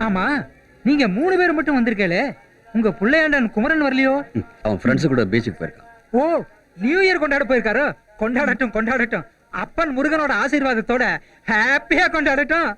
ஆமா, நீங்க 3 பேர் மட்டும் வந்திருக்கீங்களே, உங்க புள்ளையாண்டன் குமரன் வரலையோ? அவன் ஃப்ரெண்ட்ஸ் கூட பீச்சுக்கு போயிருக்கான். ஓ, நியூ இயர் கொண்டாட போயிருக்காரோ? கொண்டாடட்டும் கொண்டாடட்டும். அப்பன் முருகனோட ஆசீர்வாதத்தோட ஹாப்பியா கொண்டாடட்டும்.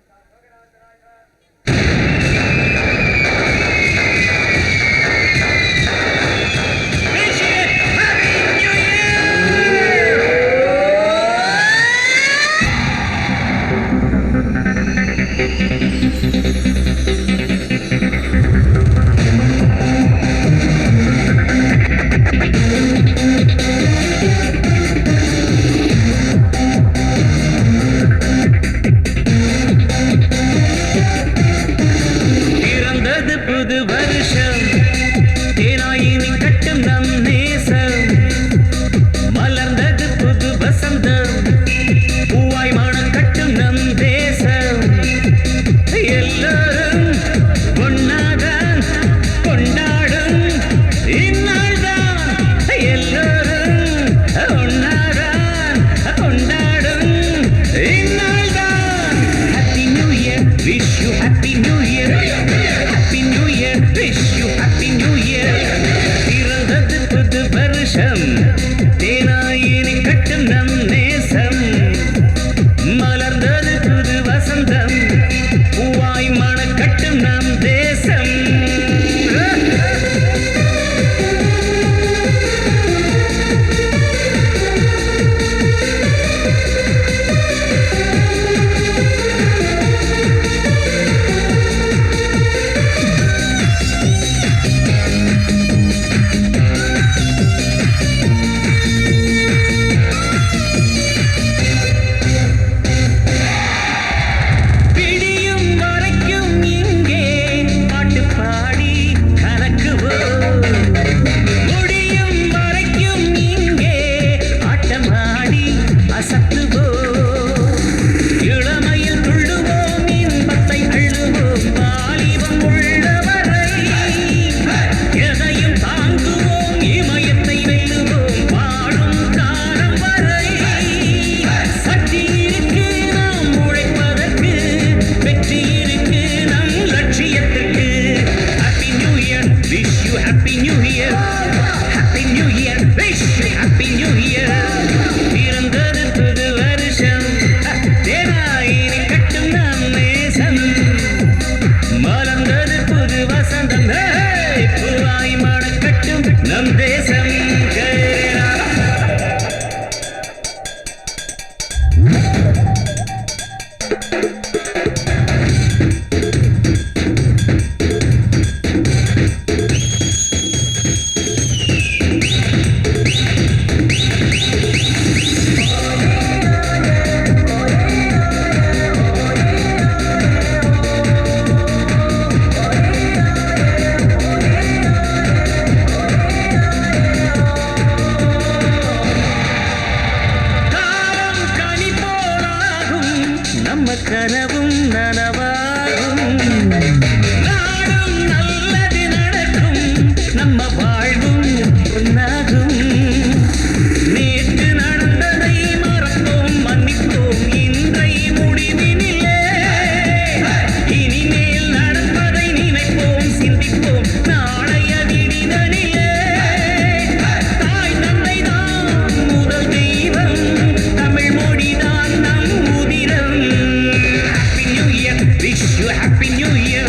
wish you happy new year.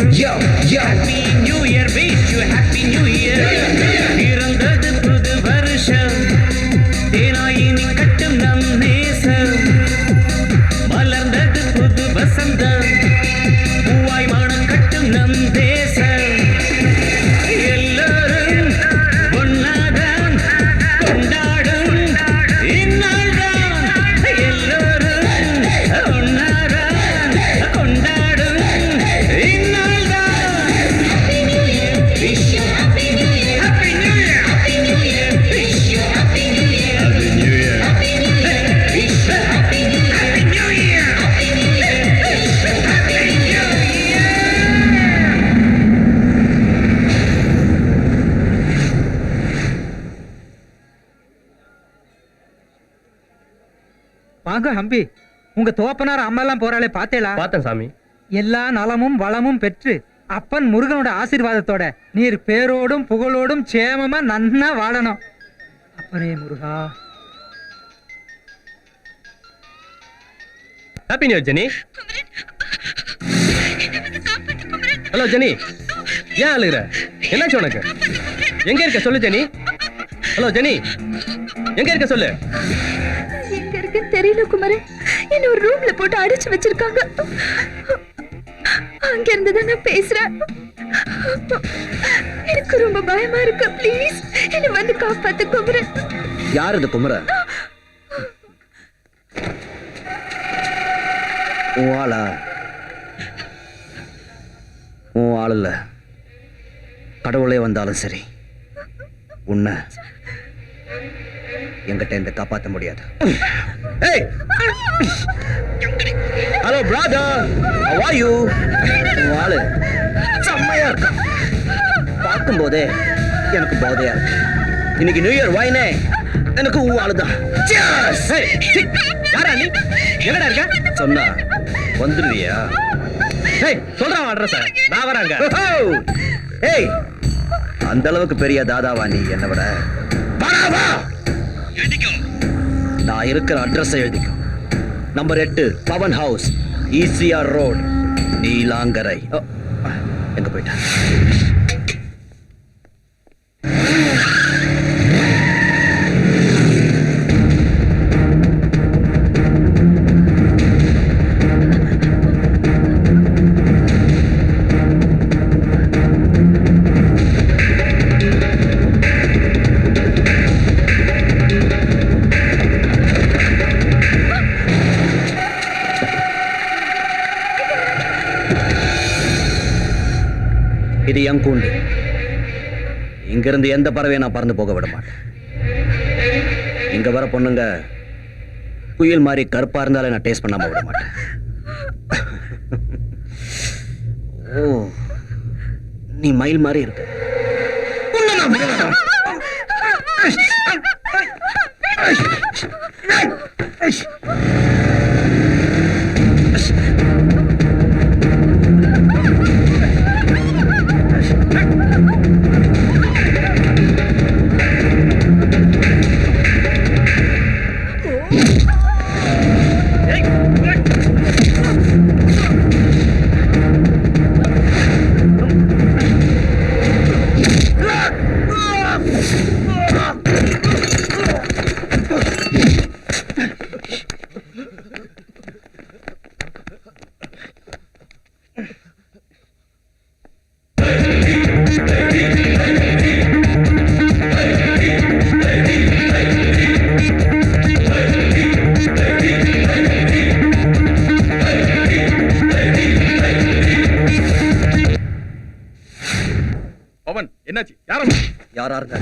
Happy new year, wish you happy new year. பிறந்தது புது வருஷம், தேனாயினி கட்டும் நம் நேசம். மலர்ந்தது புது வசந்தம், பூவாய் மனம் கட்டும் நம் தேசம். எல்லோரும் ஒன்னாதான் கொண்டாடும் இந்நாள்தான். எல்லோரும் ஒன்னாதான் கொண்டாடும் இந்நாள்தான். Happy New Year, wish you Happy New Year. Happy New Year, Happy New Year, wish you Happy New Year. Happy New Year, Happy New Year, wish you Happy New Year. Happy New Year, Happy New Year, wish you Happy New Year. வாங்க ஹம்பி, உங்க தோப்பனார் அம்மா எல்லாம் போறாளே பாத்தேளா? பார்த்தேன் சாமி. எல்லா நலமும் வளமும் பெற்று அப்பன் முருகனோட ஆசீர்வாதத்தோட நீர் பேரோடும் புகழோடும் சேமமா நன்னா வாழணும். அப்பனே முருகா. Happy new year Jenny. Hello Jenny, ஏன் அழுகுற? என்னாச்சு உனக்கு? எங்க இருக்க சொல்லு ஜெனி. ஹலோ ஜெனி, எங்க இருக்க சொல்லு. எங்க இருக்குன்னு தெரியல குமரன். என்ன ஒரு ரூம்ல போட்டு அடைச்சு வச்சிருக்காங்க. அங்க இருந்து தான் நான் பேசுறேன். எனக்கு ரொம்ப பயமா இருக்கு. ப்ளீஸ் என்ன வந்து காப்பாத்து குமரன். யார் இது குமர? உன் ஆளா? உன் ஆள் இல்ல. கடவுளே வந்தாலும் சரி, உன்னை என்கிட்ட இருந்து காப்பாற்ற முடியாது. Hello brother, how are you? உன் ஆளு செம்மையா இருக்கா. பார்க்கும் போதே எனக்கு போதையா இருக்கு. இன்னைக்கு நியூ இயர் வைனே எனக்கு உன் ஆளுதான். யாரா நீ? எங்கடா இருக்க? சொன்னா வந்துருவியா? சொல்றான் அட்ரஸ். நான் வராங்க. ஏய், அந்த அளவுக்கு பெரிய தாதாவா நீ என்னை விட? நான் இருக்கிற அட்ரஸ் எழுதிக்கோ. Number 8 Pavan house, ECR road, Neelankarai. எங்க போயிட்ட? இது என் கூண்டு. இங்கிருந்து எந்த பறவையை நான் பறந்து போக விட மாட்டேன். இங்க வர பொண்ணுங்க குயில் மாதிரி கருப்பா இருந்தாலே நான் டேஸ்ட் பண்ணாம விட மாட்டேன். ஓ, நீ மயில் மாதிரி இருக்க. பவன், என்னாச்சு? யாரும் யாரா இருக்க?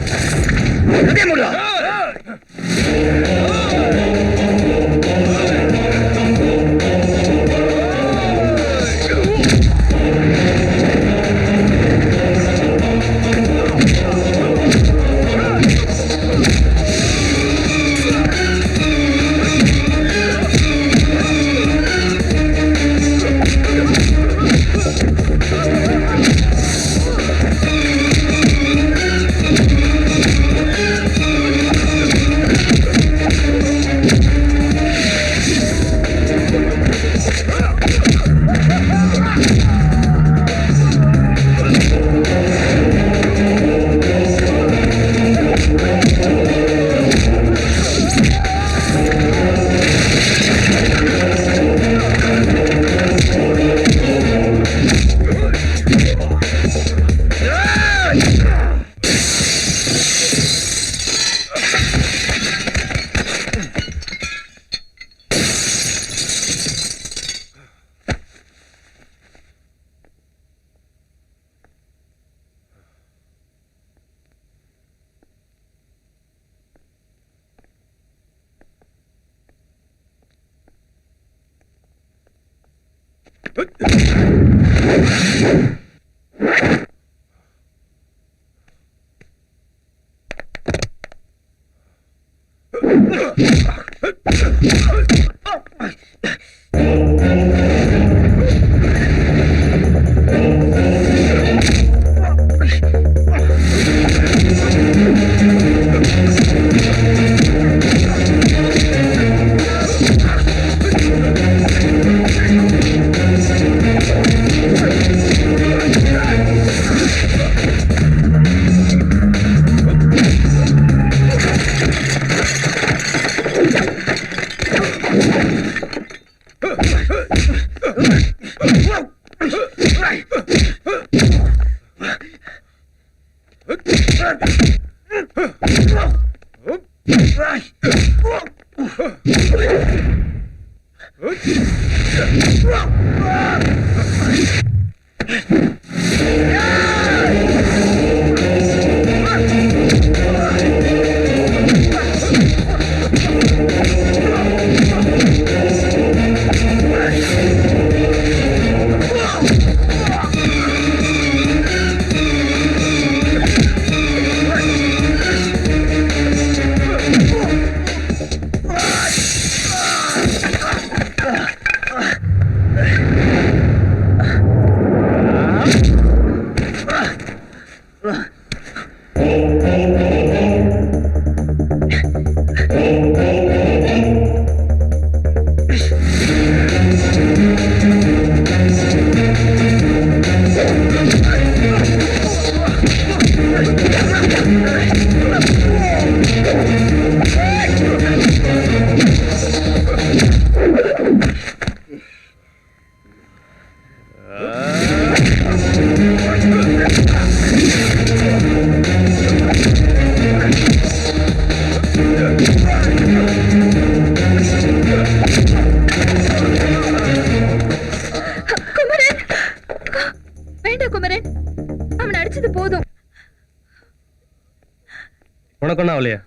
உனக்கு ஒன்றும் ஆகலையா?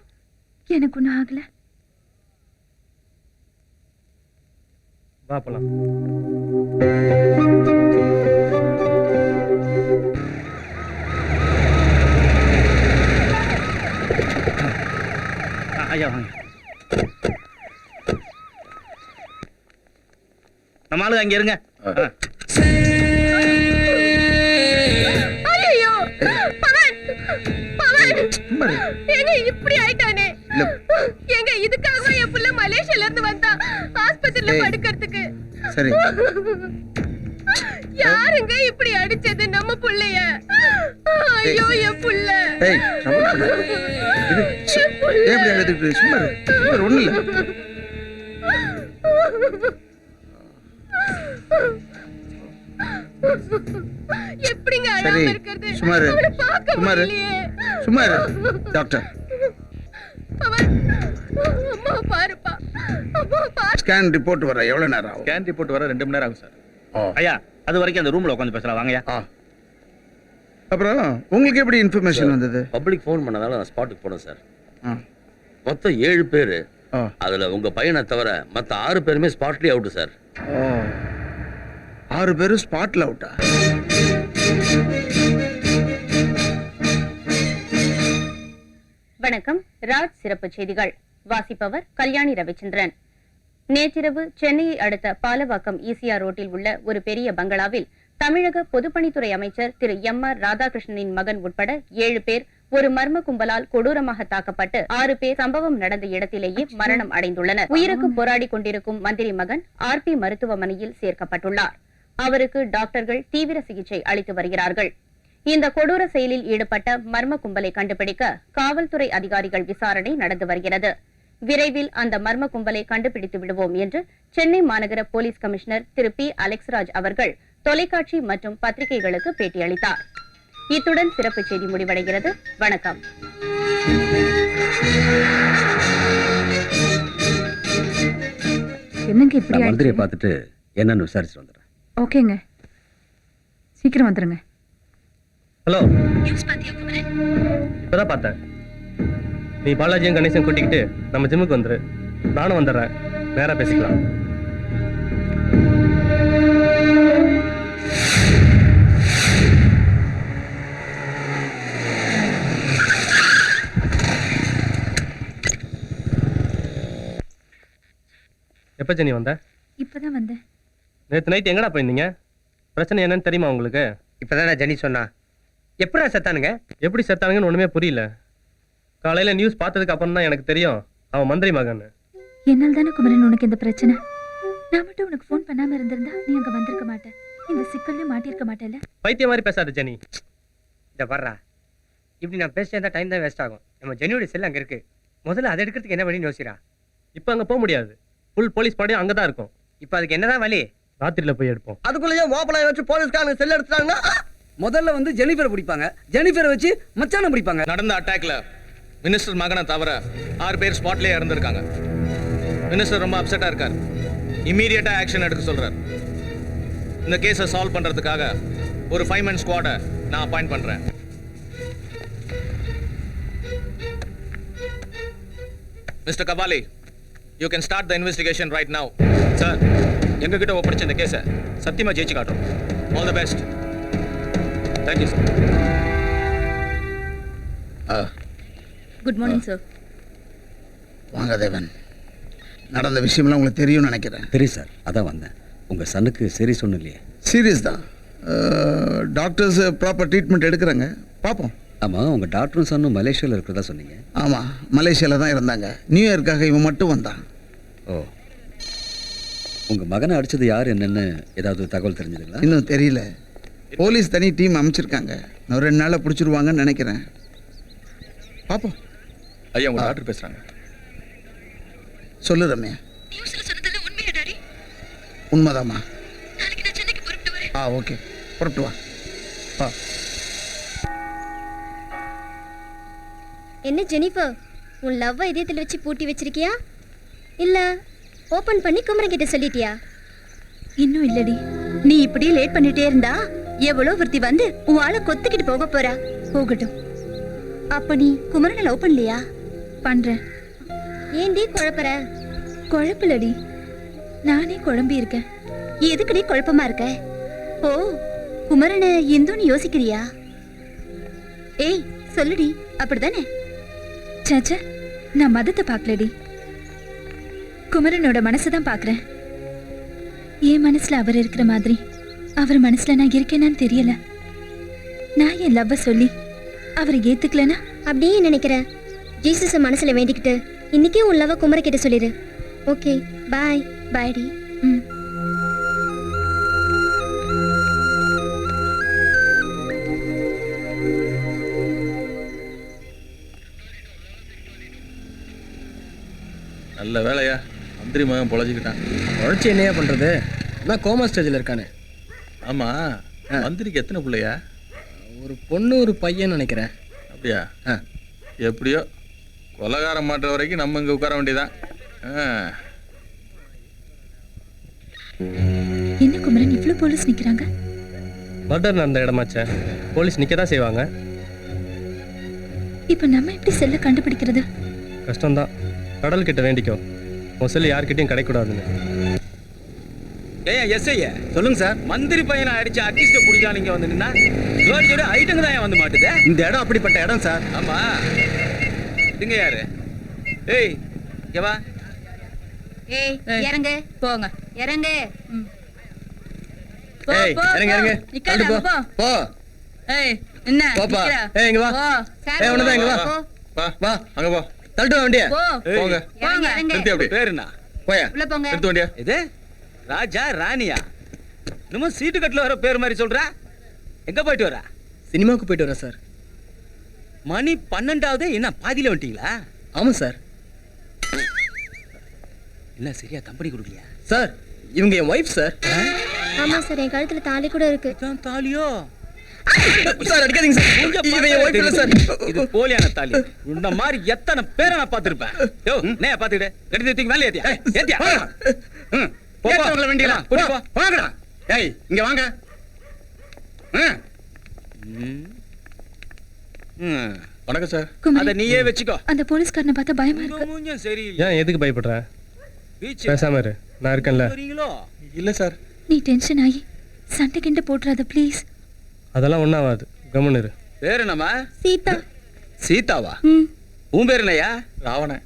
எனக்கு ஒன்றும் ஆகல. வா போலாம். ஐயா வாங்க. நம்ம ஆளுங்க அங்க இருங்க. ஐயோ பவன், பவன் ஏங்க இப்படி ஆயிட்டானே? ஏங்க இதுக்காக என் புள்ள மலேசியால இருந்து வந்தா ஆஸ்பத்திரியில படுக்கிறதுக்கு. சரி, யாருங்க இப்படி அடிச்சது நம்ம புள்ளைய? ஐயோ என் புள்ள. ஏய் எப்படி அழுதுட்டு? சும்மா ஒண்ணு இல்ல. எப்படிங்க சரி, அழாம இருக்குது? சுமாரு அவனை பார்க்க சுமாரு முடியலையே. சுமாரு டாக்டர் அவன் அம்மா பாருப்பா, அம்மா பாரு. ஸ்கேன் ரிப்போர்ட் வர எவ்வளவு நேரம் ஆகும்? ஸ்கேன் ரிப்போர்ட் வர 2 மணி நேரம் ஆகும் சார். ஓ, ஐயா அது வரைக்கும் அந்த ரூம்ல உட்காந்து பேசலாம் வாங்கயா. அப்புறம் உங்களுக்கு எப்படி இன்ஃபர்மேஷன் வந்தது? பப்ளிக் ஃபோன் பண்ணதால நான் ஸ்பாட்டுக்கு போனேன் சார். ஆ, மொத்தம் 7 பேர். ஆ, அதுல உங்க பையனை தவிர மற்ற 6 பேருமே ஸ்பாட்லயே அவுட் சார். ஓ, 6 பேரும் ஸ்பாட்ல அவுட்டா? வணக்கம். ராஜ் சிறப்பு செய்திகள் வாசிப்பவர் கல்யாணி ரவிச்சந்திரன். நேற்றிரவு சென்னையை அடுத்த பாலவாக்கம் ஈசிஆர் ரோட்டில் உள்ள ஒரு பெரிய பங்களாவில் தமிழக பொதுப்பணித்துறை அமைச்சர் திரு எம்.ஆர். ராதாகிருஷ்ணனின் மகன் உட்பட 7 பேர் ஒரு மர்ம கும்பலால் கொடூரமாக தாக்கப்பட்டு 6 பேர் சம்பவம் நடந்த இடத்திலேயே மரணம் அடைந்துள்ளனர். உயிருக்கு போராடி கொண்டிருக்கும் மந்திரி மகன் RP மருத்துவமனையில் சேர்க்கப்பட்டுள்ளார். அவருக்கு டாக்டர்கள் தீவிர சிகிச்சை அளித்து வருகிறார்கள். இந்த கொடூர செயலில் ஈடுபட்ட மர்ம கும்பலை கண்டுபிடிக்க காவல்துறை அதிகாரிகள் விசாரணை நடந்து வருகிறது. விரைவில் அந்த மர்ம கும்பலை கண்டுபிடித்து விடுவோம் என்று சென்னை மாநகர போலீஸ் கமிஷனர் திரு P. அலெக்ஸ்ராஜ் அவர்கள் தொலைக்காட்சி மற்றும் பத்திரிகைகளுக்கு பேட்டியளித்தார். இத்துடன் சிறப்பு செய்தி முடிவடைகிறது. வணக்கம். என்னங்க இப்படி மந்திரியை பார்த்துட்டு என்னன்னு விசாரிச்சு வந்துடுறேன். ஓகேங்க, சீக்கிரம் வந்துருங்க. ஹலோ, இப்பதான் பார்த்தேன். நீ பாலாஜியும் கணேசன் கூட்டிக்கிட்டு நம்ம ஜிம்முக்கு வந்துரு. நானும் வந்துடுறேன். நேரா பேசிக்கலாம். எப்போ ஜெனி வந்த? இப்பதான் வந்தேன். நேற்று நைட் எங்கடா போயிருந்தீங்க? பிரச்சனை என்னன்னு தெரியுமா உங்களுக்கு? இப்பதானே ஜெனி சொன்னா. எப்படா செத்தானுங்க? எப்படி செத்தானுங்கன்னு ஒன்றுமே புரியல. காலையில் நியூஸ் பார்த்ததுக்கு அப்புறம் தான் எனக்கு தெரியும் அவன் மந்திரி மகன். என்னால் தானே குமரன் உனக்கு இந்த பிரச்சனை. நான் மட்டும் உனக்கு ஃபோன் பண்ணாம இருந்திருந்தா நீ அங்க வந்திருக்க மாட்டேன். இந்த சிக்கல்லையும் மாட்டிருக்க மாட்டேல்ல. பைத்திய மாதிரி பேசாத ஜெனி. இதை வர்றா, இப்படி நான் பேசிட்டு டைம் தான் வேஸ்ட் ஆகும். நம்ம ஜெனியோட செல் அங்கே இருக்கு. முதல்ல அதை எடுக்கிறதுக்கு என்ன வழின்னு யோசிக்கிறா. இப்போ அங்கே போக முடியாது. ஃபுல் போலீஸ் படையும் அங்கே தான் இருக்கும். இப்போ அதுக்கு என்னதான் வழி? ராத்திரியில் போய் எடுப்போம். அதுக்குள்ளேயே ஓப்பனாக வச்சு போலீஸ்காரங்க செல் எடுத்துட்டாங்கன்னா முதல்ல வந்து ஜெனிஃபரை பிடிப்பாங்க. ஜெனிஃபரை வச்சு மச்சான பிடிப்பாங்க. நடந்த அட்டாக்ல மினிஸ்டர் மகனை தவிர 6 பேர் ஸ்பாட்லயே இறந்திருக்காங்க. மினிஸ்டர் ரொம்ப அப்செட்டா இருக்கார். இமீடியட்டா ஆக்ஷன் எடுக்க சொல்றார். இந்த கேஸை சால்வ் பண்றதுக்காக ஒரு 5 man ஸ்குவாடை நான் அப்பாயிண்ட் பண்றேன். Mister Kabali, you can start the investigation right now. Sir, எங்ககிட்ட ஒப்படைச்ச இந்த கேஸை சத்தியமா ஜெயிச்சு காட்டுறோம். All the best. Thank you sir. Good morning sir. வாங்க தேவன். நடந்த விஷயம்லாம் உங்களுக்கு தெரியும்னு நினைக்கிறேன். தெரியும் சார், அதான் வந்தேன். உங்கள் சனுக்கு சரி சொன்னலையே. சீரியஸ் தான். டாக்டர்ஸ் ப்ராப்பர் ட்ரீட்மெண்ட் எடுக்கிறாங்க. பார்ப்போம். ஆமாம், உங்கள் டாக்டரும் சன்னும் மலேசியாவில் இருக்கிறதா சொன்னீங்க. ஆமாம், மலேசியாவில் தான் இருந்தாங்க. நியூ இயர்க்காக இவன் மட்டும் வந்தான். ஓ, உங்கள் மகனை அடித்தது யார் என்னன்னு ஏதாவது தகவல் தெரிஞ்சதுங்களா? இன்னும் தெரியல. போலீஸ் தனி டீம் அமைச்சிருக்காங்க. நான் 2 நாளில் பிடிச்சிருவாங்கன்னு நினைக்கிறேன். பார்ப்போம். ஐயா, உங்க டாக்டர் பேசுறாங்க. சொல்லு ரம்யா. உண்மைதாம்மா. ஓகே, புறப்பட்டு வா. என்ன ஜெனிஃபர், உன் லவ்வை இதயத்தில் வச்சு பூட்டி வச்சிருக்கியா இல்ல ஓபன் பண்ணி குமரன் கிட்ட சொல்லிட்டியா? இன்னும் இல்லடி. நீ இப்படியே லேட் பண்ணிட்டே இருந்தா எவ்வளவு விருத்தி வந்து உன் ஆளை கொத்திக்கிட்டு போக போறா. போகட்டும். அப்ப நீ குமரனை லவ் பண்ணலையா? பண்றேன். ஏண்டி குழப்பற? குழப்பலடி, நானே குழம்பி இருக்கேன். எதுக்குடி குழப்பமா இருக்க? ஓ, குமரனை இந்துன்னு யோசிக்கிறியா? ஏய் சொல்லுடி, அப்படிதானே? சாச்சா, நான் மதத்தை பார்க்கலடி. குமரனோட மனசுதான் பார்க்கறேன். என் மனசுல அவர் இருக்கிற மாதிரி அவர் மனசுல நான் இருக்கேனான்னு தெரியல. நான் என் லவ்வ சொல்லி அவரை ஏத்துக்கலனா அப்படியே நினைக்கிறேன். ஜீசஸ மனசுல வேண்டிக்கிட்டு இன்னைக்கே உன் லவ்வ குமர கிட்ட சொல்லிடு. ஓகே, பாய். பாய்டி. நல்ல வேலையா, மந்திரி மகன் பொழைச்சிக்கிட்டான். உழைச்சி என்னையா பண்ணுறது? அதான் கோமா ஸ்டேஜில் இருக்கானே. ஆமா, மந்திரிக்கு எத்தனை பிள்ளையா? ஒரு பொண்ணு ஒரு பையன் நினைக்கிறேன். அப்படியா? எப்படியோ கொலகாரம் மாட்டுற வரைக்கும் நம்ம இங்கே உட்கார வேண்டியதான். என்ன குமரன் இவ்வளவு போலீஸ் நிக்கிறாங்க? மர்டர் நடந்த இடமாச்சே, போலீஸ் நிற்க தான் செய்வாங்க. இப்ப நம்ம எப்படி செல்ல கண்டுபிடிக்கிறது? கஷ்டம்தான். கடல் கிட்ட வேண்டிக்கோ, உன் செல்லு யார்கிட்டையும் கிடைக்கூடாதுன்னு. ஏன் எஸ்ஐ சொல்லுங்க சார். மந்திரி பையனை அடிச்சு அக்கிஸ்ட புடிச்சா நீங்க வந்து நின்னா ஜோடி ஜோடி ஐட்டங்க தான் வந்து மாட்டுது. இந்த இடம் அப்படிப்பட்ட இடம் சார். ஆமா, இதுங்க யாரு? ஏய் இங்க வா. ஏய் இறங்க. போங்க, இறங்க. ஏய் இறங்க இறங்க. நிக்காத போ. போ. ஏய் என்ன போப்பா. நிக்கற? ஏய் இங்க வா. ஏய் ஒண்ணுதான் இங்க வா. வா வா அங்க போ. தள்ளிட்டு வண்டியா. போ. போங்க. போங்க, இறங்க. நிறுத்தி அப்படி. பேர் என்ன? போயா. உள்ள போங்க. நிறுத்த வண்டியா. இது ராஜா ராணியா? இன்னும் சீட்டு கட்டில வர பேர் மாதிரி சொல்ற. எங்க போயிட்டு வர? சினிமாவுக்கு போயிட்டு வரேன் சார். மணி 12ஆவது. என்ன பாதியில வந்துட்டீங்களா? ஆமாம் சார். இல்ல சரியா கம்பெனி கொடுக்கலையா? சார் இவங்க என் ஒய்ஃப் சார். ஆமா சார், என் கழுத்துல தாலி கூட இருக்கு. இதான் தாலியோ? சார் அடிக்காதீங்க சார். இவன் என் ஒய்ஃப் இல்ல சார். இது போலியான தாலி. இந்த மாதிரி எத்தனை பேரை நான் பார்த்திருப்பேன். யோ நேயா பாத்துக்கிட்டு எடுத்து தூக்கி மேலே ஏத்தியா? ஏத்தியா? போறவங்கள வேண்டியலாம். கூட்டி போ. வாங்கடா. ஏய் இங்க வாங்க. வணக்கம் சார். அத நீயே வெச்சுக்கோ. அந்த போலீஸ்காரனை பார்த்தா பயமா இருக்கு. மூஞ்சும் சரியில்லை. ஏன் எதுக்கு பயப்படுற? பீச் பேசாம இரு, நான் இருக்கேன்ல. வரீங்களோ? இல்ல சார். நீ டென்ஷன் ஆகி சண்டை கிண்ட போட்டுறாத ப்ளீஸ். அதெல்லாம் ஒன்றும் ஆகாது, கம்முன்னு இரு. பேர் என்னம்மா? சீதா. சீதாவா? உன் பேர் என்னையா? ராவணன்.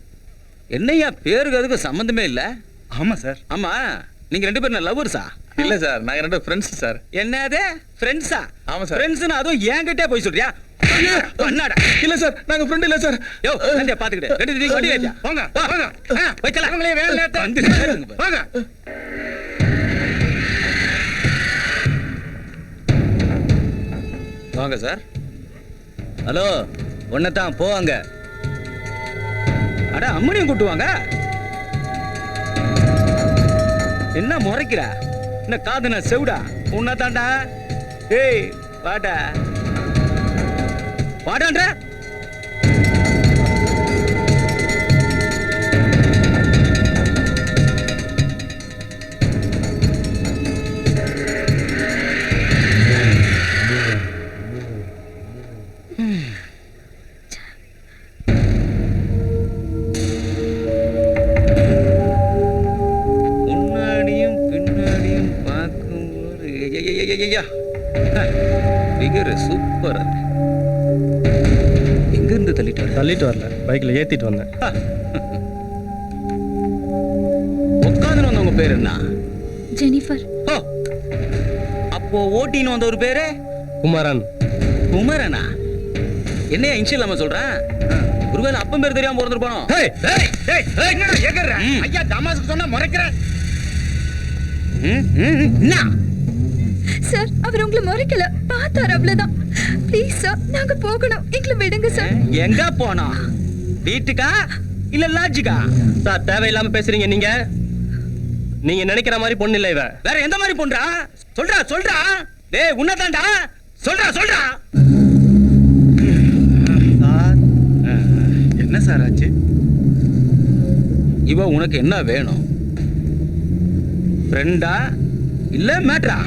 என்னையா பேருக்கு அதுக்கு சம்பந்தமே இல்ல. ஆமா சார். ஆமா, நீங்க 2 பேரும் லவ்வர்ஸா? இல்ல சார், நாங்க 2 ஃப்ரெண்ட்ஸ் சார். என்னது ஃப்ரெண்ட்ஸா? ஆமா சார். ஃப்ரெண்ட்ஸ்னா அதுவும் என்கிட்டே போய் சொல்றியா? என்னடா? இல்ல சார், நாங்க ஃப்ரெண்ட் இல்ல சார். யோ சந்தியா பாத்துக்கிட்டு 2 தீ வண்டி ஏத்தியா போங்க போங்க. போய் தல அவங்களே வேலை நேரத்தை வந்து போங்க. வாங்க சார். ஹலோ, ஒன்னதான் போவாங்க. அட அம்மனியும் கூட்டுவாங்க. என்ன முறைக்கிற? என்ன காதுனா செவுடா? உன்னதாண்டா. ஏய் வாடா வாடான்ற. முன்னாடியும் பின்னாடியும் பார்க்கும்போது சூப்பர். எங்க இருந்து தள்ளிட்டு வரல, பைக்ல ஏத்திட்டு வந்தேன். உட்காந்து வந்தவங்க பேர் என்ன? ஜெனிஃபர். ஓ, அப்போ ஓட்டின்னு வந்த ஒரு பேரு குமரன். குமரனா? என்னையா இன்ஷியல் நம்ம சொல்றேன்? ஒருவேளை அப்பன் பேர் தெரியாம பிறந்திருப்பானோ? ஐயா தமாசுக்கு சொன்னா முறைக்கிறேன். சார், அவர் உங்களை முறைக்கல, பார்த்தார் அவ்வளவுதான். ப்ளீஸ் சார், நாங்க போகணும், எங்களை விடுங்க சார். எங்க போனா? வீட்டுக்கா இல்ல லாட்ஜுக்கா? சார், தேவையில்லாம பேசுறீங்க நீங்க. நீங்க நினைக்கிற மாதிரி பொண்ணு இல்ல இவ. வேற எந்த மாதிரி பொண்ணா? சொல்றா சொல்றா. டேய் உன்னதாண்டா. சொல்றா சொல்றா. என்ன சார் ஆச்சு? இவ உனக்கு என்ன வேணும்? ஃப்ரெண்டா இல்ல மேட்ரா?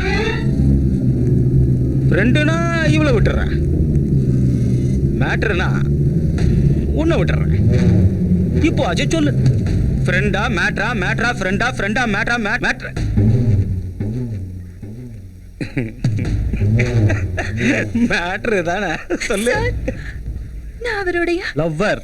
ஃப்ரெண்டுனா இவ்வளவு விட்டுறேன், மேட்ருனா உன்னை விட்டுறேன். இப்போ அஜய் சொல்லு, ஃப்ரெண்டா மேட்ரா? மேட்ரா ஃப்ரெண்டா? ஃப்ரெண்டா மேட்ரா? மேட்ரு மேட்ரு தானே? சொல்லு. நான் அவருடைய லவ்வர்.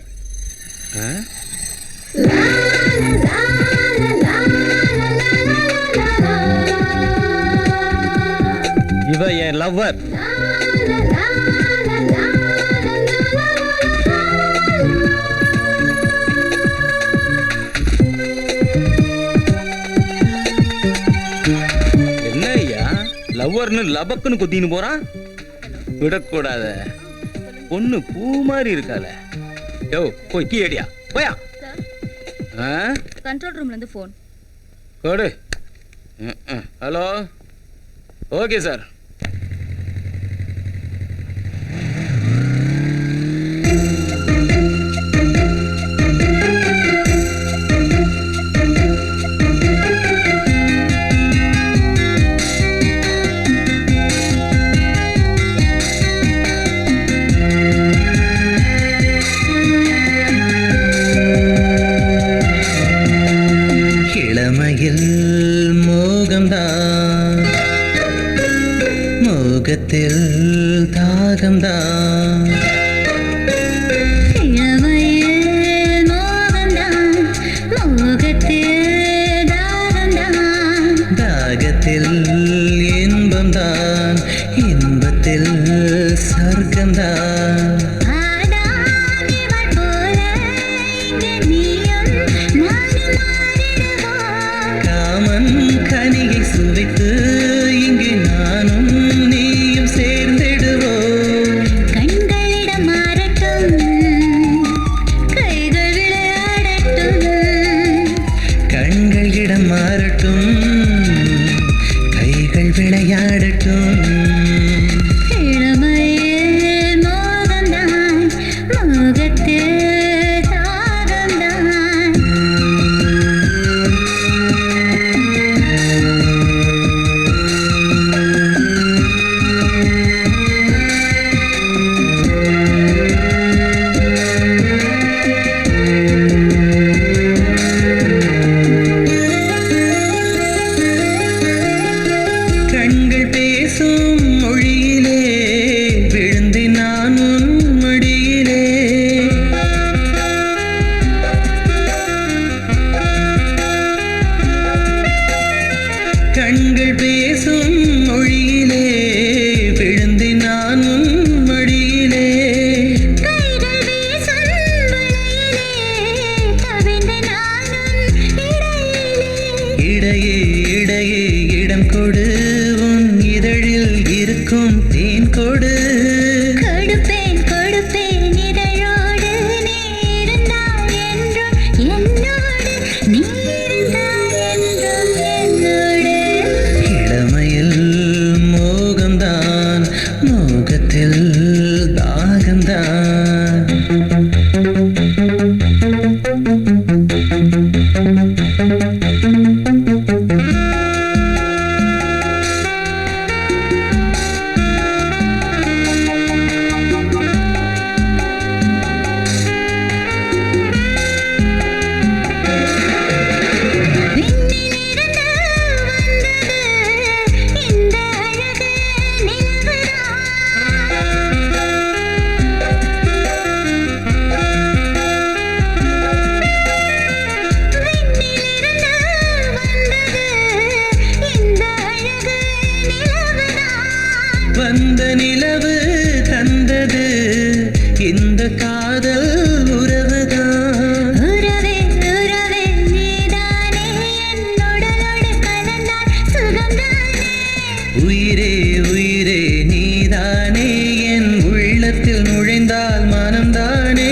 இவ என் லவ்வர். என்ன ஐயா லவ்வர்னு லபக்குன்னு குத்தின்னு போறான்? விடக்கூடாத, பொண்ணு பூ மாதிரி இருக்கால. யோ போய் கீ அடியா போயா. கண்ட்ரோல் ரூம்ல இருந்து போன் கொடு. Hello, okay sir. இளமையில் மோகம்தான், மோகத்தில் தாகம்தான். இளமையில் மோகம்தான், மோகத்தில் தாகம்தான். தாகத்தில் இன்பம்தான், இன்பத்தில் சொர்க்கம்தான். கனியை சுவைத்து இங்கு நானும் நீயும் சேர்ந்திடுவோம். கண்களிடம் மாறட்டும், கைகள் விளையாடட்டும். கண்களிடம் மாறட்டும், கைகள் விளையாடட்டும். இளமையில் மோகம்தான், மோகத்தில் இனிக்கும் தேன் கொடு கொடுப்பேன் கொடுப்பேன் இதழோடு நீ இருந்தால் என்றும் என்னோடு நீ இருந்தால் என்றும் என்னோடு இளமையில் மோகம்தான் மோகத்தில் தாகம்தான் வந்த நிலவு தந்தது இந்த காதல் உறவுதான் உறவே உறவே நீதானே என் உடலோடு கலந்தால் சுகம்தானே உயிரே உயிரே நீதானே என் உள்ளத்தில் நுழைந்தால் மனம்தானே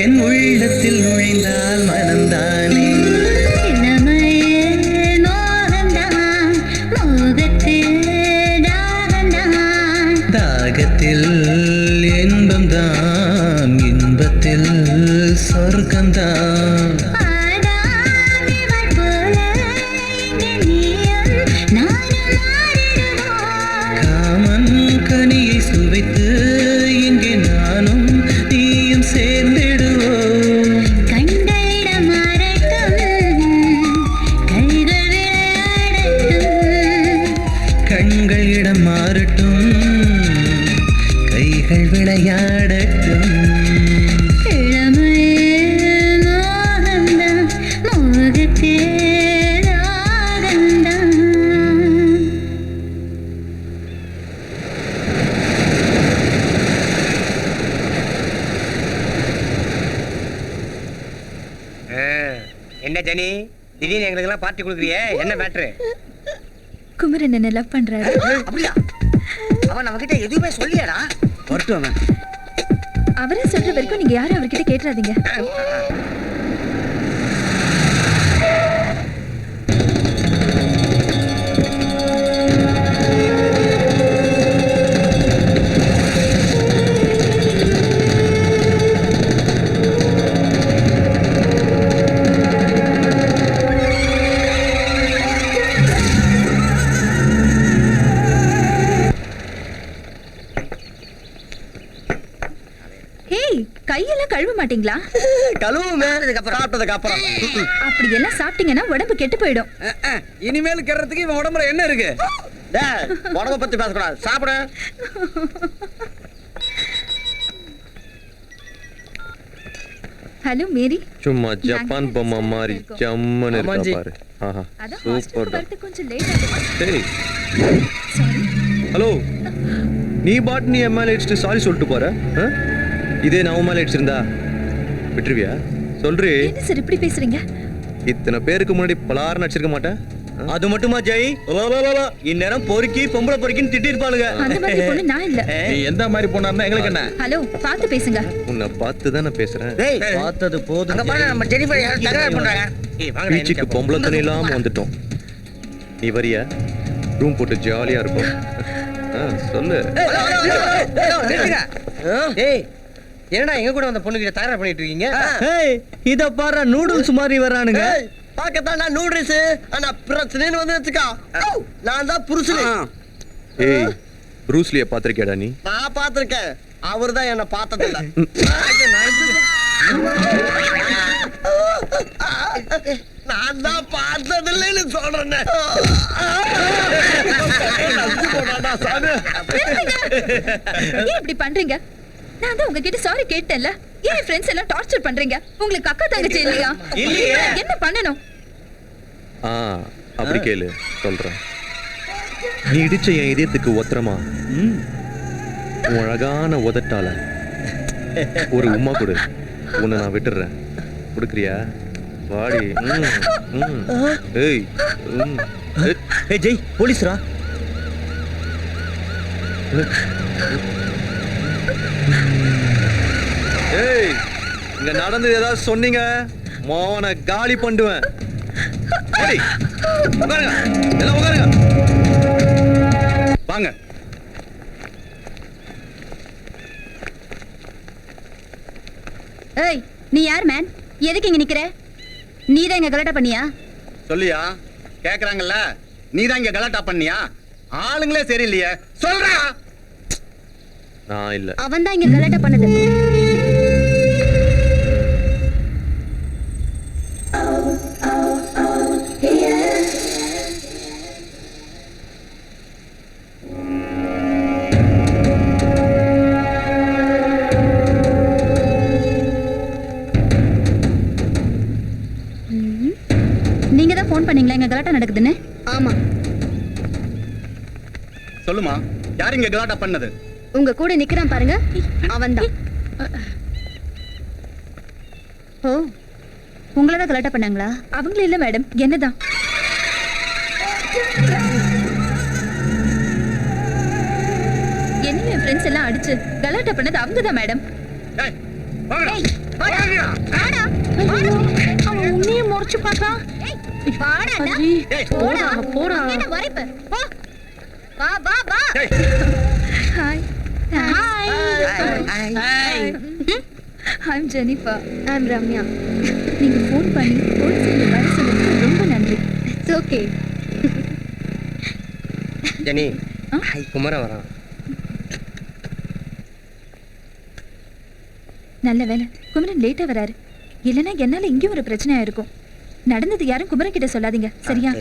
என் உள்ளத்தில் நுழைந்தால் மனம்தானே இளமையே மோகம்தான் மோகத்தில் தாகம்தான் தாகத்தில் இன்பம்தான் இன்பத்தில் சொர்க்கம்தான் ஆடாமிவள் போல இங்கே நீயும் நானும் மாறிடுவோம் காமன் கனியை சுவைத்து இங்கே நானும் நீயும் சேர்ந்திடுவோம் கண்களிடம் மாறட்டும் கைகள் விளையாடட்டும் கண்களிடம் மாறட்டும் கைகள் விளையாடட்டும் இளமையே மோகம்தான் மோகத்தில் தாகம்தான் என்ன ஜனி திடீர்னு எங்களுக்கெல்லாம் பார்ட்டி கொடுக்குறியே என்ன மேட்ரு குமரன் என்ன லவ் பண்றாரு அப்படியா அவன் நம்ம கிட்ட எதுவுமே சொல்லியாடா வரட்டும் அவன். அவரே சொல்ற வரைக்கும் நீங்க யாரும் அவர்கிட்ட கேட்டுறாதீங்க ஹேய் கையெல்லாம் கழுவ மாட்டீங்களா கழுவுமே சாப்பிட்டதுக்கு அப்புறம் அப்படி எல்லாம் சாப்பிட்டீங்கன்னா உடம்பு கெட்டு போயிடும் இனிமேல் கெடுறதுக்கு இவன் உடம்புல என்ன இருக்கு டேய், உடம்ப பத்தி பேசக்கூடாது சாப்பிடு ஹலோ மேரி சும்மா ஜப்பான் பொம்மை மாதிரி ஜம்மன் இருக்கா ஆமாஞ்சி. பாரு ஆஹா அதான் சூப்பர் ஹாஸ்டலுக்கு வரது கொஞ்சம் லேட் ஆகும் சரி ஹலோ நீ பாட் நீ என் மேல அடிச்சுட்டு சாரி சொல்லிட்டு போற ஆ? இதே நான் உன் மேல அடிச்சிருந்தா விட்டுருவியா சொல்றி என்ன சார் இப்படி பேசுறீங்க இத்தனை பேருக்கு முன்னாடி பலார்னு அடிச்சிருக்க மாட்டேன் அது மட்டுமா ஜெய் இந்நேரம் பொறுக்கி பொம்பளை பொறுக்கின்னு திட்டிருப்பாளுங்க அந்த மாதிரி பொண்ணு நான் இல்ல நீ எந்த மாதிரி பொண்ணா இருந்தா எங்களுக்கு என்ன ஹலோ பார்த்து பேசுங்க உன்னை பார்த்து தான் நான் பேசுறேன் டேய் பார்த்தது போதும் அங்க பாரு நம்ம ஜெனிஃபர் யாரும் தகராறு பண்றாங்க ஏய் வாங்க பீச்சுக்கு பொம்பளை தண்ணி இல்லாம வந்துட்டோம் நீ வரியா ரூம் போட்டு ஜாலியா இருக்கும் ஆ, சொல்லு ஏய் என்னடா எங்க கூட வந்த பொண்ணு கிட்ட தகராறு பண்ணிட்டு இருக்கீங்க ஏய் இத பாரு நூடுல்ஸ் மாதிரி வரானுங்க பாக்கத்தான் நான் நூடுல்ஸ் ஆனா பிரச்சனைன்னு வந்து வச்சுக்கா நான் தான் புருஷனே ஏய் ப்ரூஸ்லிய பாத்திருக்கியாடா நீ நான் பாத்திருக்கேன் அவர்தான் என்ன பார்த்தது இல்ல நான் தான் பார்த்தது இல்லைன்னு சொல்றேன் ஏன் இப்படி பண்றீங்க நான் தான் உங்ககிட்ட சாரி கேட்டேன்ல ஏன் ஃப்ரெண்ட்ஸ் எல்லாம் டார்ச்சர் பண்றீங்க உங்களுக்கு அக்கா தங்கச்சி இல்லையா இல்லையே. என்ன பண்ணணும் ஆ அப்படி கேளு சொல்றேன் நீ இடிச்ச என் இதயத்துக்கு ஒத்திரமா உன் அழகான உதட்டால ஒரு உம்மா கொடு உன்னை நான் விட்டுடுறேன் கொடுக்குறியா வாடி ஏய் ஏய் ஜெய் போலீஸ்ரா ஏய், இங்க நடந்து ஏதாவது சொன்னீங்க மோவனை காலி பண்ணுவேன். ஏய், உட்காருங்க, எல்லாம் உட்காருங்க. வாங்க. ஏய், நீ யார் மேன்? எதுக்கு இங்க நிக்கிற? நீ தான் இங்க கலாட்டா பண்ணியா? சொல்லியா? கேக்குறாங்கல்ல, நீ தான் இங்க கலாட்டா பண்ணியா? ஆளுங்களே சரியில்லையே, சொல்றா. நான் இல்ல. அவன் தான் இங்க கலாட்டா பண்ணது. நீங்க தான் ஃபோன் பண்ணீங்களா இங்க கலாட்டா நடக்குதுன்னு? ஆமா. சொல்லுமா, யார் இங்க கலாட்டா பண்ணது? உங்க கூட நிக்கிறான் பாருங்க, அவன்தான். ஓ, உங்களை தான் கலாட்டா பண்ணாங்களா? அவங்கள இல்ல மேடம், என்னதான். என்ன என் ஃப்ரெண்ட்ஸ் எல்லாம் அடிச்சு கலாட்டா பண்ணது அவங்க தான் மேடம். அவன் உன்னையும் முறைச்சு பார்த்தான். I'm Jennifer. I'm Ramya. நீங்க ஃபோன் பண்ணி போலீஸ்ல வர சொன்னதுக்கு ரொம்ப நன்றி. It's okay. ஜெனி, குமரன் வரான். நல்ல வேலை குமரன் லேட்டா வராரு. இல்லைன்னா என்னால இங்கேயும் ஒரு பிரச்சனையா இருக்கும். நடந்தது யாரும் குமரன் கிட்ட சொல்லாதீங்க, சரியா?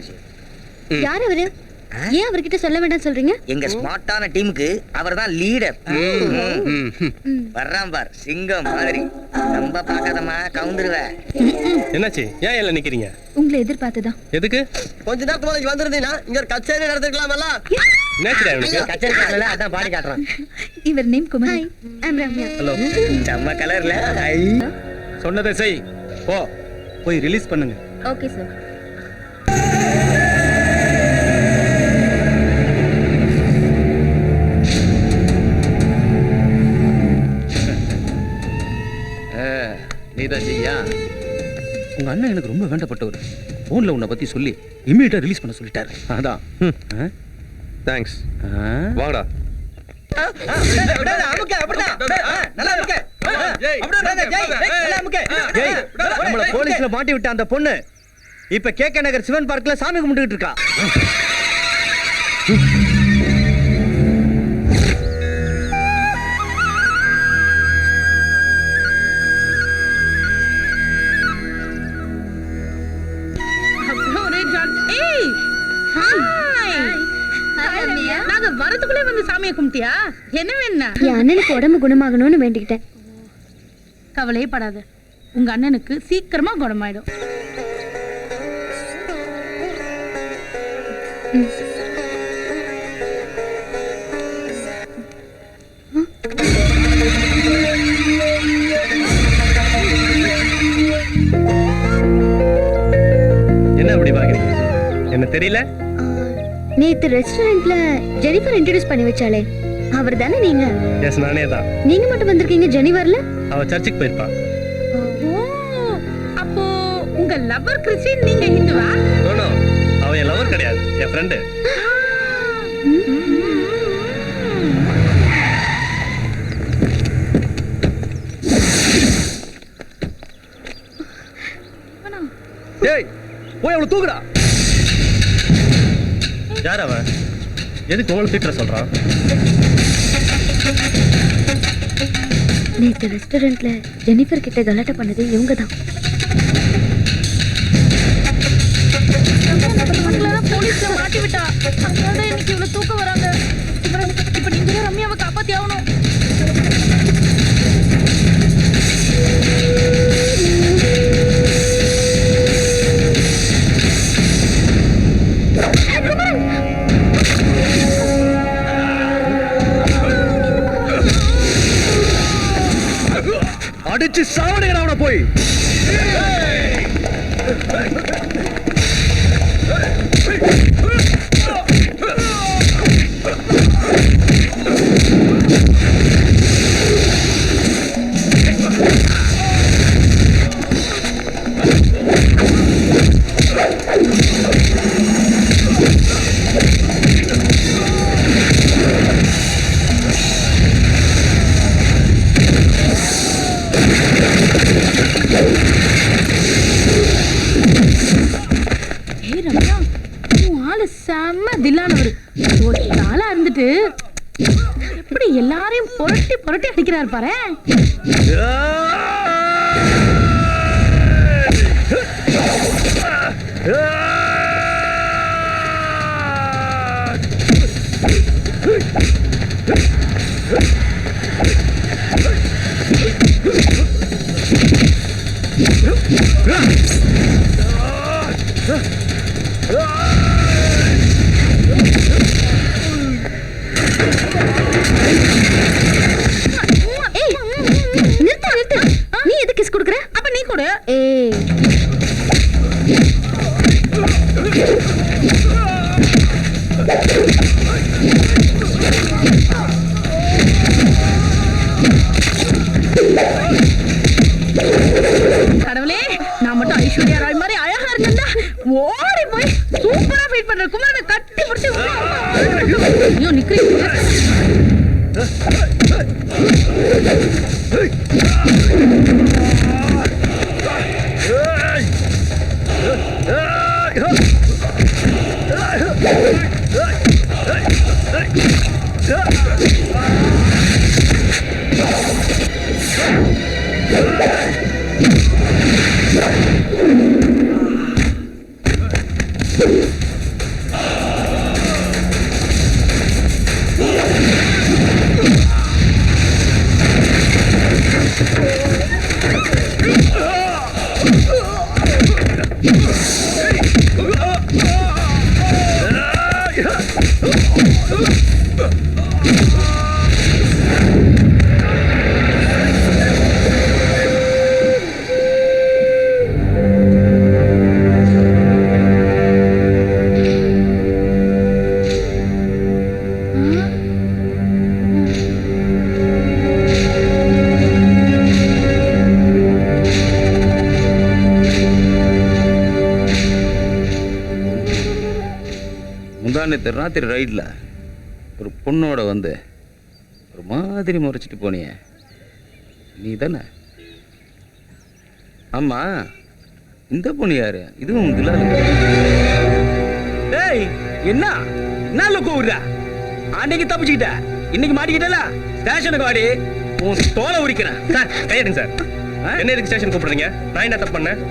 யார் அவரு? ஏன் அவர்கிட்ட சொல்ல வேண்டாம் சொல்றீங்க? எங்க ஸ்மார்ட்டான டீமுக்கு அவர்தான் லீடர். வர்றான் பார், சிங்கம் மாதிரி. ரொம்ப பார்க்காதமா கவுந்துருவ. என்னாச்சு? ஏன் எல்லாம் நிக்கிறீங்க? உங்களை எதிர்பார்த்துதான். எதுக்கு? கொஞ்ச நேரத்துக்கு முன்னாடி வந்திருந்தீங்கன்னா இங்க ஒரு கச்சேரி நடந்துக்கலாமல்ல. நேச்சுரா இவனுக்கு கச்சேரி காட்டல, அதான் பாடி காட்டுறான். இவர் name Kumaran. I'm Ramya. Hello. செம்ம கலர்ல. சொன்னதை செய். போ, போய் ரிலீஸ் பண்ணுங்க. Okay sir. நீதான் செய்யா? உங்க அண்ணன் எனக்கு ரொம்ப வேண்டப்பட்டவர். போன்ல உன்னை பத்தி சொல்லி இமீடியட்டா ரிலீஸ் பண்ண சொல்லிட்டாரு. அதான். தேங்க்ஸ். வாங்கடா. நம்மள போலீஸ்ல மாட்டி விட்ட அந்த பொண்ணு இப்ப கேக்க நகர் சிவன் பார்க்ல சாமி கும்பிட்டுக்கிட்டு இருக்கா. நாங்க வரதுக்குள்ளே வந்து சாமியை கும்பிட்டியா? என்ன வேணா? என் அண்ணனுக்கு உடம்பு குணமாகணும்னு வேண்டிக்கிட்டேன். கவலையே படாத, உங்க அண்ணனுக்கு சீக்கிரமா குணமாயிடும். என்ன அப்படி பாக்குறீங்க? என்ன தெரியல? நேத்து ரெஸ்டாரண்ட்ல ஜெனிஃபர் இன்ட்ரோடியூஸ் பண்ணி வச்சாலே அவர் தானே நீங்க? எஸ், நானே தான். நீங்க மட்டும் வந்திருக்கீங்க, ஜெனி வரல? அவ சர்ச்சுக்கு போயிருப்பா. அப்போ உங்க லவர் கிறிஸ்டியன், நீங்க ஹிந்துவா? நோ, அவ என் லவர் கிடையாது, என் ஃப்ரெண்டு. ஏய், போய் அவளை தூக்குடா. யார் அவன்? எதுக்கு உங்களை திட்டுற சொல்றான்? நேத்து ரெஸ்டாரண்ட்ல ஜெனிஃபர் கிட்ட கலாட்டா பண்ணது இவங்க தான். போலீஸ்ல மாட்டி விட்டா, அதனால இன்னைக்கு இவ்வளவு தூக்கம் வராங்க. இப்ப நீங்க ரம்யாவை காப்பாத்தி ஆகணும். அடிச்சு சாவடுங்க அவனை போய். தில்லானவர் ஒரு ஆளா இருந்துட்டு எப்படி எல்லாரையும் புரட்டி புரட்டி அடிக்கிறாரு பாரு. நீ எதுக்கு கிஸ் கொடுக்குற? அப்ப நீ கொடு. கடவுளே, நான் மட்டும் ஐஸ்வர்யா ராய் மாதிரி அழகா இருந்தா ஓடி போய் சூப்பரா ஃபைட் பண்ற குமாரனை கட்டி பிடிச்சி ஐயோ நிக்கிறீங்க. ராத்திரி ரைடில் ஒரு பொண்ணோட வந்து ஒரு மாதிரி முறைச்சிட்டு போனிய நீ தானே? ஆமா, இந்த பொண்ணு யாரு? இதுவும் டேய், என்ன என்ன கூவுற? அன்னைக்கு தப்பிச்சுக்கிட்ட, இன்னைக்கு மாட்டிக்கிட்டல. ஸ்டேஷனுக்கு வாடி, உன் தோலை உரிக்கிறேன். Sir கையெடுங்க sir. என்ன எதுக்கு ஸ்டேஷன் கூப்பிடுறீங்க? நான் என்ன தப்பு பண்ணேன்?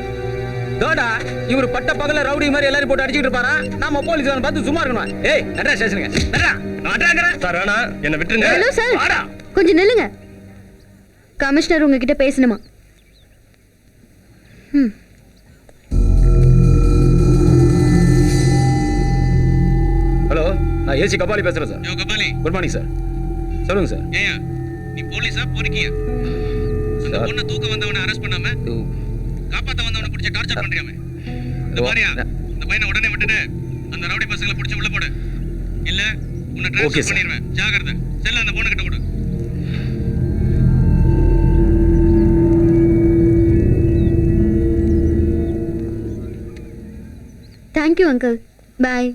தோடா, இவரு பட்ட பகல ரவுடி மாதிரி எல்லாரும் போட்டு அடிச்சிட்டு இருப்பாரா? நாம போலீஸ் பார்த்து சும்மா இருக்கணும். ஏய், நடரா ஸ்டேஷனுக்கு, நடரா. நடராங்கற. சார் வேணா, என்ன விட்டுருங்க. ஹலோ சார், வாடா. கொஞ்சம் நில்லுங்க. கமிஷனர் உங்ககிட்ட பேசணுமா? ஹலோ, நான் ஏசி கபாலி பேசுறேன் சார். யோ கபாலி, குட் மார்னிங் சார். சொல்லுங்க சார். ஏயா நீ போலீஸா பொறுக்கியா? அந்த பொண்ணை தூக்க வந்தவனை அரெஸ்ட் பண்ணாம காப்பாத்த வந்தவனை பிடிச்ச டார்ச்சர் பண்றியாமே. இந்த மாதிரியா இந்த பையனை உடனே விட்டுட்டு அந்த ரவுடி பசங்களை பிடிச்சி உள்ள போடு. இல்ல உன்னை ட்ரான்ஸ்ஃபர் பண்ணிடுவேன். ஜாகிரதை. செல்ல அந்த பொண்ணு கிட்ட கொடு. Thank you uncle. பாய்.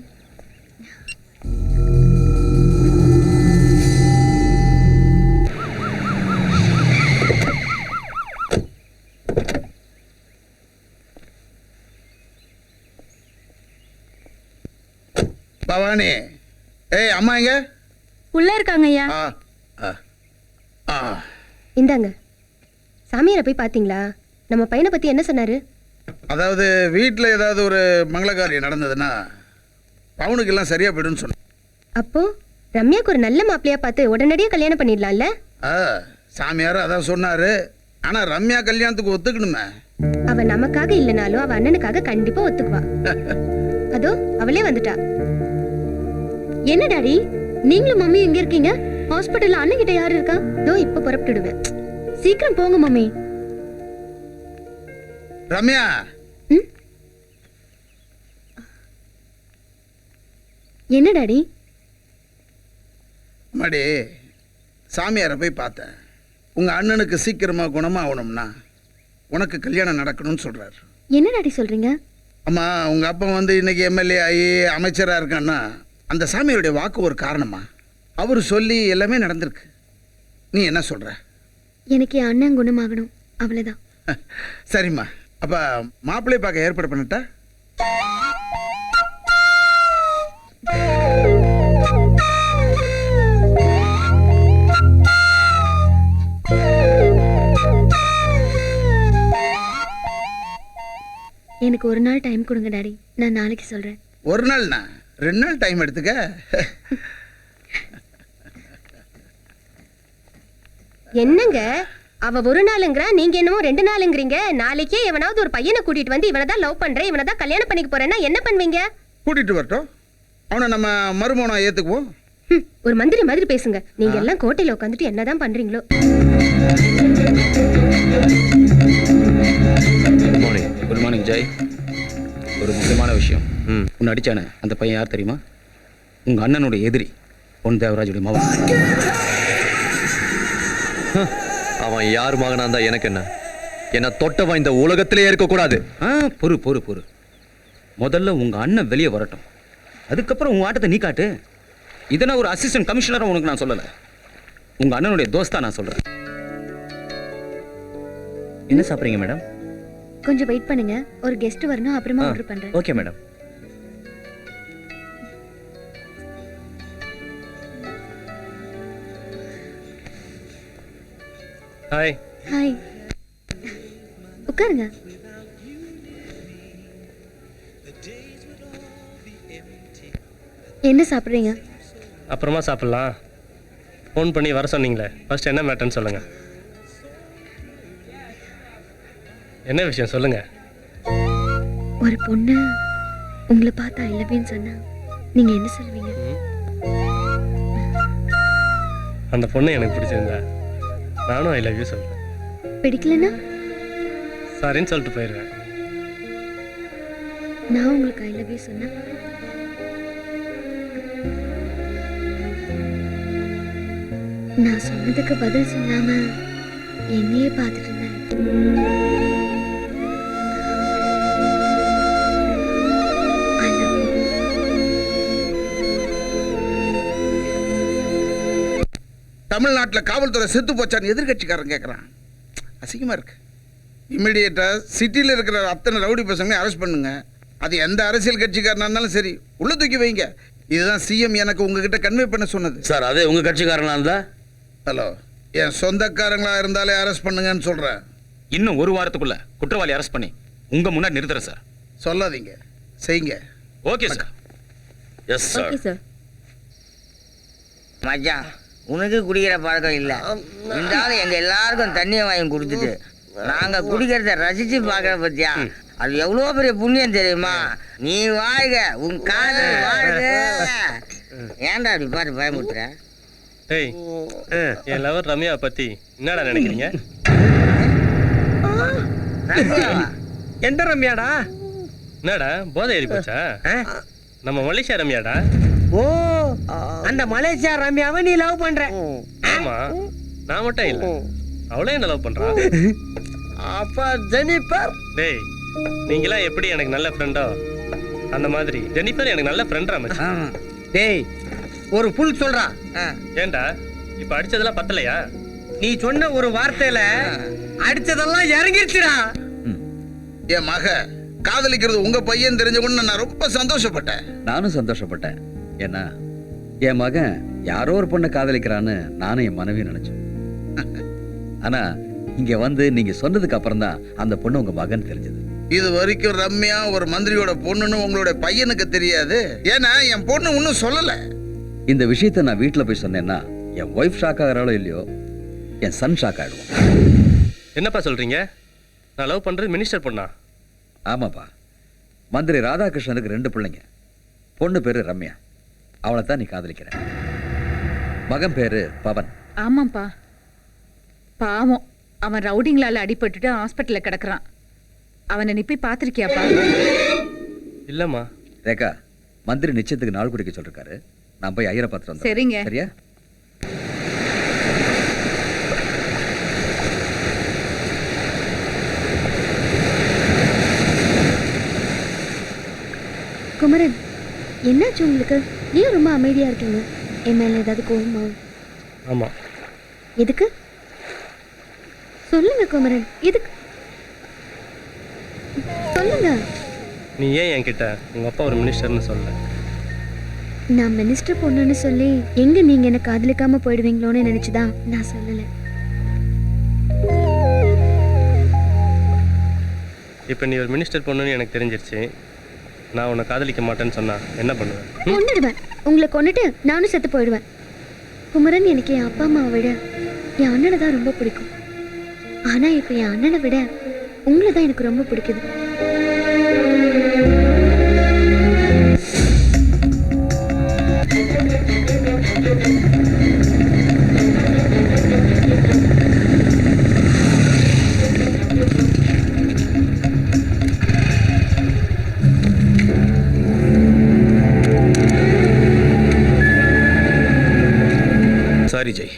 பவானி, ஏய் அம்மா எங்க? உள்ள இருக்காங்க ஐயா. இந்தாங்க. சாமியாரை போய் பாத்தீங்களா? நம்ம பையனை பத்தி என்ன சொன்னாரு? அதாவது வீட்டில் ஏதாவது ஒரு மங்களகாரியம் நடந்ததுன்னா பவுனுக்கு எல்லாம் சரியா போயிடும்னு சொன்னேன். அப்போ ரம்யாக்கு ஒரு நல்ல மாப்பிள்ளையா பார்த்து உடனடியே கல்யாணம் பண்ணிடலாம்ல? சாமியார் அதான் சொன்னாரு. ஆனா ரம்யா கல்யாணத்துக்கு ஒத்துக்கணுமே. அவ நமக்காக இல்லைனாலும் அவ அண்ணனுக்காக கண்டிப்பா ஒத்துக்குவா. அதோ அவளே வந்துட்டா. என்ன டாடி, நீங்களும் மம்மி எங்க இருக்கீங்க? ஹாஸ்பிட்டல்ல அண்ணன் கிட்ட யாரு இருக்கா? தோ இப்ப புறப்பட்டுடுவேன். சீக்கிரம் போங்க மம்மி. ரம்யா, என்ன டாடி? மடி, சாமியாரை போய் பார்த்தேன். உங்க அண்ணனுக்கு சீக்கிரமா குணமாகணும்னா உனக்கு கல்யாணம் நடக்கணும்னு சொல்றாரு. என்ன டாடி சொல்றீங்க? அம்மா, உங்க அப்பா வந்து இன்னைக்கு எம்எல்ஏ ஆகி அமைச்சரா இருக்கான்னா அந்த சாமியாருடைய வாக்கு ஒரு காரணமா? அவரு சொல்லி எல்லாமே நடந்திருக்கு. நீ என்ன சொல்ற? எனக்கு என் அண்ணன் குணமாகணும், அவ்வளவுதான். சரிம்மா, அப்ப மாப்பிள்ளை பார்க்க ஏற்பாடு பண்ணிட்டா? எனக்கு ஒரு நாள் டைம் கொடுங்க டாடி, நான் நாளைக்கு சொல்றேன். ஒரு நாள்னா 2 நாள் டைம் எடுத்துக்க. என்னங்க அவ ஒரு நாளுங்கிறா, நீங்க என்னமோ 2 நாளுங்கிறீங்க. நாளைக்கே எவனாவது ஒரு பையனை கூட்டிட்டு வந்து இவனை தான் லவ் பண்றேன், இவனை தான் கல்யாணம் பண்ணிக்க போறேன்னா என்ன பண்ணுவீங்க? கூட்டிட்டு வரட்டும், அவனை நம்ம மருமகனா ஏத்துக்குவோம். ஒரு மந்திரி மாதிரி பேசுங்க. நீங்க எல்லாம் கோட்டையில உட்காந்துட்டு என்னதான் பண்றீங்களோ. Good morning Jai. ஒரு முக்கியமான விஷயம். உன்னை அடிச்சானே அந்த பையன் யார் தெரியுமா? உங்க அண்ணனுடைய எதிரி, பொன் தேவராஜுடைய மகன். அவன் யார் மகனா இருந்தா எனக்கு என்ன? என்ன தொட்டவன் இந்த உலகத்திலே இருக்கக்கூடாது. பொறு பொறு பொறு. முதல்ல உங்க அண்ணன் வெளியே வரட்டும், அதுக்கப்புறம் உங்க ஆட்டத்தை நீ காட்டு. இதை நான் ஒரு அசிஸ்டன்ட் கமிஷனரா உனக்கு நான் சொல்லல, உங்க அண்ணனுடைய தோஸ்தா நான் சொல்றேன். என்ன சாப்பிடுறீங்க மேடம்? கொஞ்சம் வெயிட் பண்ணுங்க, ஒரு கெஸ்ட் வரணும், அப்புறமா ஆர்டர் பண்றேன். Okay madam. ஹாய். ஹாய், உட்காருங்க. என்ன சாப்பிடுறீங்க? அப்புறமா சாப்பிடலாம். ஃபோன் பண்ணி வர சொன்னீங்களே, ஃபர்ஸ்ட் என்ன மேட்டர்னு சொல்லுங்க. என்ன விஷயம் சொல்லுங்க. ஒரு பொண்ணு உங்களை பார்த்தா ஐ லவ் யூன்னு சொன்னா நீங்க என்ன சொல்வீங்க? அந்த பொண்ணு எனக்கு பிடிச்சிருந்தா நானும் ஐ லவ் யூ சொல்றேன். பிடிக்கலன்னா சாரின்னு சொல்லிட்டு போயிடுவேன். நான் உங்களுக்கு ஐ லவ் யூ சொன்னா நான் சொன்னதுக்கு பதில் சொல்லாம என்னையே பார்த்துட்டு இருந்தேன். தமிழ்நாட்டில் காவல்துறை செத்து போச்சான்னு எதிர்கட்சிக்காரன் கேட்குறான். அசிங்கமாக இருக்கு. இம்மிடியேட்டாக சிட்டியில் இருக்கிற அத்தனை ரவுடி பசங்களையும் அரெஸ்ட் பண்ணுங்க. அது எந்த அரசியல் கட்சிக்காரனாக இருந்தாலும் சரி, உள்ள தூக்கி வைங்க. இதுதான் சிஎம் எனக்கு உங்ககிட்ட கன்வே பண்ண சொன்னது. சார் அதே உங்க கட்சிக்காரனா இருந்தா? ஹலோ, என் சொந்தக்காரங்களா இருந்தாலே அரெஸ்ட் பண்ணுங்கன்னு சொல்கிறேன். இன்னும் ஒரு வாரத்துக்குள்ள குற்றவாளி அரெஸ்ட் பண்ணி உங்க முன்னாடி நிறுத்துறேன் சார். சொல்லாதீங்க, செய்யுங்க. Okay sir. Yes sir. Okay sir. மச்சான், உனக்கு குடிக்கிற பழக்கம் இல்லை, இருந்தாலும் எங்க எல்லாருக்கும் தண்ணியை வாங்கி கொடுத்துட்டு நாங்க குடிக்கிறத ரசிச்சு பாக்குற பத்தியா, அது எவ்வளவு பெரிய புண்ணியம் தெரியுமா? நீ வாழ்க, உன் காதல் வாழ்க. ஏன்டா அப்படி பார்த்து பயமுறுத்துற? ஏய், என் லவர் ரம்யா பத்தி என்னடா நினைக்கிறீங்க? எந்த ரம்யாடா? என்னடா போதை ஏறி போச்சா? நம்ம மலேசியா ரம்யாடா. ஓ, அந்த மலேசியா ரம்யாவை நீ லவ் பண்ற? ஆமா, நான் மட்டும் இல்ல, அவளே என்ன லவ் பண்றா. அப்ப ஜெனிஃபர்? டேய், நீங்களா எப்படி எனக்கு நல்ல ஃப்ரெண்டோ அந்த மாதிரி ஜெனிஃபர் எனக்கு நல்ல ஃப்ரெண்டா மச்சான். டேய், ஒரு புல் சொல்றா. ஏன்டா இப்ப அடிச்சதெல்லாம் பத்தலையா? நீ சொன்ன ஒரு வார்த்தையில அடிச்சதெல்லாம் இறங்கிருச்சுடா. என் மக காதலிக்கிறது உங்க பையன் தெரிஞ்சவொன்னு நான் ரொம்ப சந்தோஷப்பட்டேன். நானும் சந்தோஷப்பட்டேன். ஏன்னா என் மகன் யாரோ ஒரு பொண்ணை காதலிக்கிறான்னு நானும் என் மனைவி நினைச்சேன். ஆனா இங்க வந்து நீங்க சொன்னதுக்கு அப்புறம் தான் அந்த பொண்ணு உங்க மகன் தெரிஞ்சது. இது வரைக்கும் ரம்யா ஒரு மந்திரியோட பொண்ணுன்னு உங்களுடைய பையனுக்கு தெரியாது. ஏன்னா என் பொண்ணு ஒன்னும் சொல்லல. இந்த விஷயத்த நான் வீட்டுல போய் சொன்னேன்னா என் ஒய்ஃப் ஷாக் ஆகிறாளோ இல்லையோ, என் சன் ஷாக் ஆயிடுவான். என்னப்பா சொல்றீங்க? நான் லவ் பண்றது மினிஸ்டர் பொண்ணா? ஆமாப்பா, மந்திரி ராதாகிருஷ்ணனுக்கு 2 பிள்ளைங்க. பொண்ணு பேரு ரம்யா, அவளை தான் நீ காதலிக்கிற. மகன் பேரு பவன். ஆமாப்பா, பாவம், அவன் ரவுடிங்களால அடிபட்டுட்டு ஹாஸ்பிட்டல்ல கிடக்குறான். அவனை நீ போய் பாத்திருக்கியாப்பா? இல்லம்மா. ரேகா, மந்திரி நிச்சயத்துக்கு நாள் குடிக்க சொல்லிருக்காரு. நான் போய் ஐயரை பார்த்துட்டு வந்தேன். சரிங்க. சரியா? குமரன், என்னாச்சு உங்களுக்கு? ஏன் ரொம்ப அமைதியா இருக்கீங்க? என் மேல ஏதாவது கோவமா? ஆமா. எதுக்கு சொல்லுங்க குமரன், எதுக்கு சொல்லுங்க. நீ ஏன் என்கிட்ட உங்க அப்பா ஒரு மினிஸ்டர்னு சொல்ல? நான் மினிஸ்டர் பொண்ணுன்னு சொல்லி எங்க நீங்க என்ன காதலிக்காம போயிடுவீங்களோன்னு நினைச்சுதான் நான் சொல்லல. இப்போ நீ ஒரு மினிஸ்டர் பொண்ணுன்னு எனக்கு தெரிஞ்சிருச்சு. நான் உன்னை காதலிக்க மாட்டேன்னு சொன்னா என்ன பண்ணுவேன்? கொன்னுடுவேன். உங்களை கொன்னுட்டு நானும் செத்து போயிடுவேன். குமரன் எனக்கு என் அப்பா அம்மாவை விட என் அண்ணனை தான் ரொம்ப பிடிக்கும். ஆனா இப்ப என் அண்ணனை விட உங்களை தான் எனக்கு ரொம்ப பிடிக்குது. சாரி ஜெய்,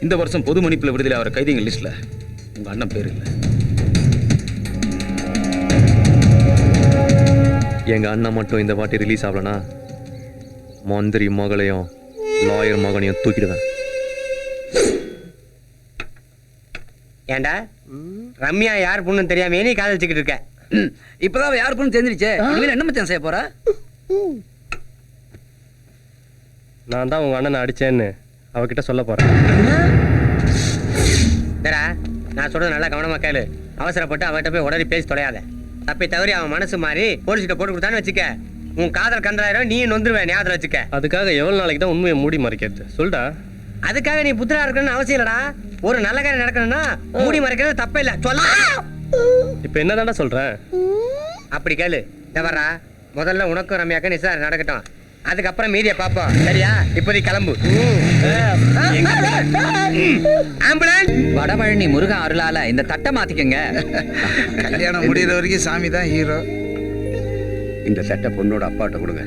இந்த வருஷம் பொது மன்னிப்புல விடுதலை ஆகிற கைதிகள் லிஸ்ட்ல உங்க அண்ணன் பேர் இல்லை. எங்க அண்ணன் மட்டும் இந்த வாட்டி ரிலீஸ் ஆகலனா மந்திரி மகளையும் லாயர் மகனையும் தூக்கிடுவேன். ஏண்டா ரம்யா யார் பொண்ணுன்னு தெரியாம நீ காதலிச்சுக்கிட்டு இருக்க? இப்பதான் யார் பொண்ணு தெரிஞ்சிருச்சே. இனிமேல் என்ன மச்சான் செய்ய போற? நான் தான் உங்க அண்ணனை அடிச்சேன்னு அவகிட்ட சொல்ல போறேன். நான் சொல்றது நல்லா கவனமா கேளு. அவசரப்பட்டு அவகிட்ட போய் உடனே பேசி தொலையாத. தப்பி தவறி அவன் மனசு மாறி போலீஸ்கிட்ட போட்டு கொடுத்தான்னு வச்சுக்க, உன் காதல் கண்டாயிரம் நீ நொந்துருவேன். ஞாபகத்தில் வச்சுக்க. அதுக்காக எவ்வளவு நாளைக்கு தான் உண்மையை மூடி மறைக்கிறது? சொல்டா. அதுக்காக நீ புத்திரா இருக்கணும்னு அவசியம் இல்லடா. ஒரு நல்ல காரியம் நடக்கணும்னா மூடி மறைக்கிறது தப்பே இல்லை. சொல்ல இப்ப என்னதான்டா சொல்றேன்? அப்படி கேளு. வர்றா, முதல்ல உனக்கும் ரம்யாக்கும் நிச்சயம் நடக்கட்டும். அதுக்கப்புறம் மீதியை பாப்போம். சரியா? இப்போதைக்கு கிளம்பு. வடபழனி முருகன் அருளால இந்த தட்டை மாத்திக்கங்க. கல்யாணம் முடிகிற வரைக்கும் சாமி தான் ஹீரோ. இந்த சட்டை பொண்ணோட அப்பாட்ட கொடுங்க.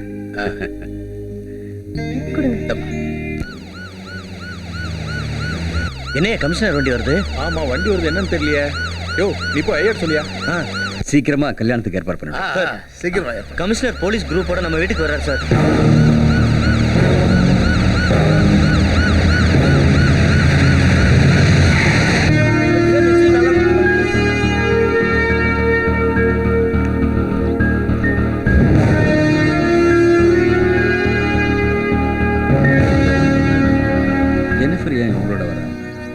என்ன கமிஷனர் வண்டி வருது? ஆமா, வண்டி வருது. என்னன்னு தெரியலையே. யோ, நீ போய் ஐயர் சொல்லியா? சீக்கிரமா கல்யாணத்துக்கு ஏற்பாடு பண்ணுங்க. சீக்கிரம். கமிஷனர் போலீஸ் குரூப்போட நம்ம வீட்டுக்கு வர்றாரு சார். ஜெனிஃபர் ஏன் உங்களோட வர?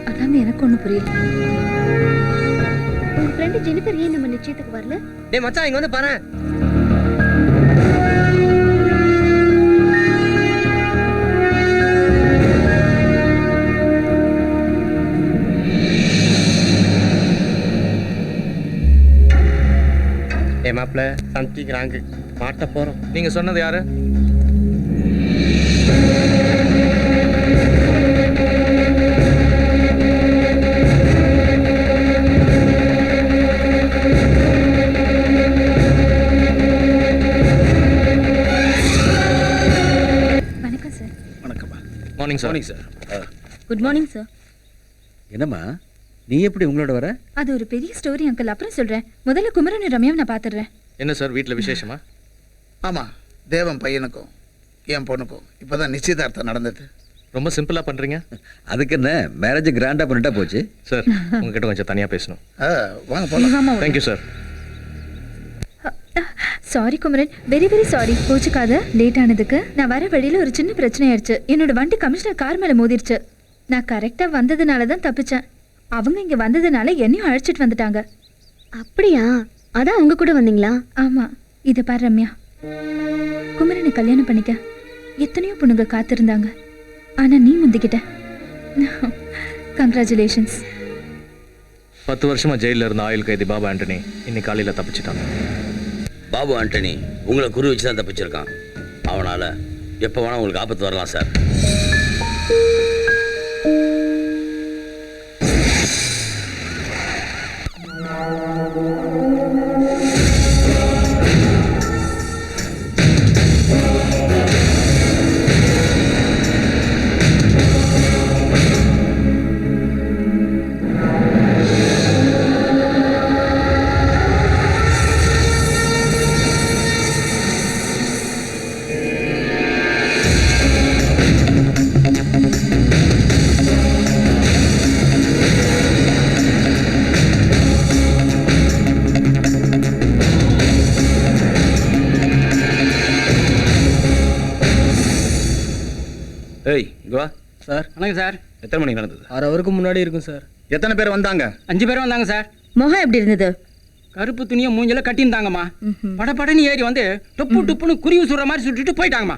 அதான் எனக்கு ஒண்ணு புரியல. உங்க ஃப்ரெண்ட் ஜெனிஃபர் ஏன் நம்ம நிச்சயத்துக்கு வரல? டேய் மச்சான், இங்க வந்து பாரு. ஏ மாப்ள, சந்திக்கிறாங்க. மாட்ட போறோம். நீங்க சொன்னது யாரு? வணக்கம் sir. Morning sir. Good morning sir. என்னம்மா, நீ எப்படி உங்களோட வர? அது ஒரு பெரிய ஸ்டோரி அங்கிள், அப்புறம் சொல்றேன். முதல்ல குமரன் ரம்யாவை நான் பாத்துறேன். என்ன சார், வீட்டுல விசேஷமா? ஆமா, தேவன் பையனுக்கும் என் பொண்ணுக்கும் இப்பதான் நிச்சயதார்த்தம் நடந்தது. ரொம்ப சிம்பிளா பண்றீங்க. அதுக்கு என்ன, மேரேஜ் கிராண்டா பண்ணிட்டா போச்சு. சார், உங்ககிட்ட கொஞ்சம் தனியா பேசணும். வாங்க போலாம். Thank you sir. Sorry Kumaran, very very sorry. கோச்சுக்காத, லேட் ஆனதுக்கு. நான் வர வழியில ஒரு சின்ன பிரச்சனை ஆயிடுச்சு. என்னோட வண்டி கமிஷனர் கார் மேல மோதிருச்சு. நான் கரெக்டா வந்ததுனால தான் தப்பிச்சேன். அவங்க இங்க வந்ததுனால என்னையும் அழைச்சிட்டு வந்துட்டாங்க. அப்படியா? அதான் அவங்க கூட வந்தீங்களா? ஆமா. இத பாரு ரம்யா, குமரனை கல்யாணம் பண்ணிக்க எத்தனையோ பொண்ணுங்க காத்திருந்தாங்க. ஆனா நீ முந்திக்கிட்ட. கங்க்ராச்சுலேஷன்ஸ். 10 வருஷமா ஜெயில இருந்த ஆயுள் கைதி பாபு ஆண்டனி இன்னைக்கு காலையில தப்பிச்சிட்டாங்க. பாபு ஆண்டனி உங்களை குறி வச்சு தான் தப்பிச்சிருக்கான். அவனால எப்போ வேணா உங்களுக்கு ஆபத்து வரலாம் சார். ஏய், இங்க வா. சார். வணக்கம் சார். எத்தனை மணிக்கு நடந்தது? 6 ஹவருக்கு முன்னாடி இருக்கும் சார். எத்தனை பேர் வந்தாங்க? 5 பேர் வந்தாங்க சார். முகம் எப்படி இருந்தது? கருப்பு துணியை மூஞ்சில கட்டியிருந்தாங்கம்மா. படபடன்னு ஏறி வந்து டொப்பு டொப்புன்னு குருவி சுடுற மாதிரி சுட்டுட்டு போயிட்டாங்கம்மா.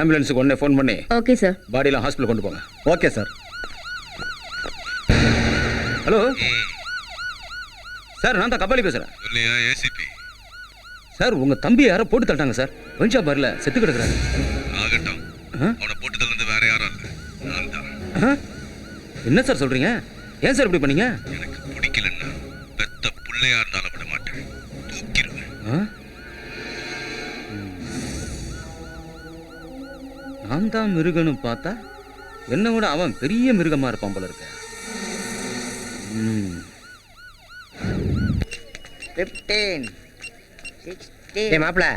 ஆம்புலன்ஸுக்கு உடனே ஃபோன் பண்ணி ஓகே சார் பாடியெல்லாம் ஹாஸ்பிட்டல் கொண்டு போங்க. Okay sir. ஹலோ சார், நான் தான் கபாலி பேசுகிறேன். ஏசிபி சார், உங்கள் தம்பி யாரோ போட்டு தள்ளிட்டாங்க சார். பஞ்சா பாரில் செத்து கிடக்குறாரு. ஆகட்டும், அவனை போட்டு தள்ளது வேற யாரும் இல்லை, நான் தான். என்ன சார் சொல்கிறீங்க? ஏன் சார் இப்படி பண்ணீங்க? எனக்கு பிடிக்கலன்னா பெத்த பிள்ளையா இருந்தாலும் விட மாட்டேன், தூக்கிடுவேன். நான் தான் மிருகன்னு பார்த்தா என்னை விட அவன் பெரிய மிருகமாக இருப்பான் போல இருக்க. 15 16. ஏய் மாப்பிள்ள,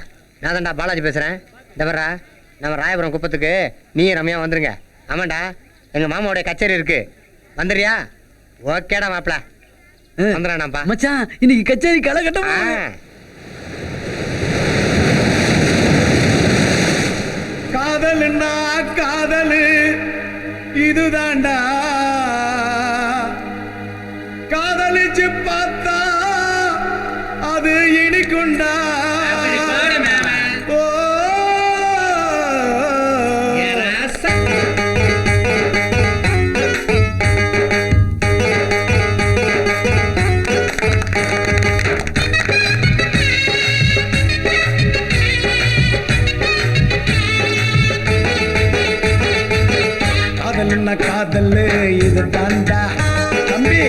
நான் தான்டா பாலாஜி பேசுகிறேன். இந்த வர்றா, நம்ம ராயபுரம் குப்பத்துக்கு நீ ரம்யா வந்துருங்க. ஆமாண்டா, எங்கள் மாமாவோடைய கச்சேரி இருக்கு, வந்துடுறியா? ஓகேடா மாப்பிள்ள, வந்துடுறானாப்பா. மச்சான், இன்னைக்கு கச்சேரி களை கட்ட. காதல்னா காதலு இதுதாண்டா, காதலிச்சு பார்த்தா அது இனிக்குண்டா. காதல்னா காதலு இது தாண்டா தம்பி,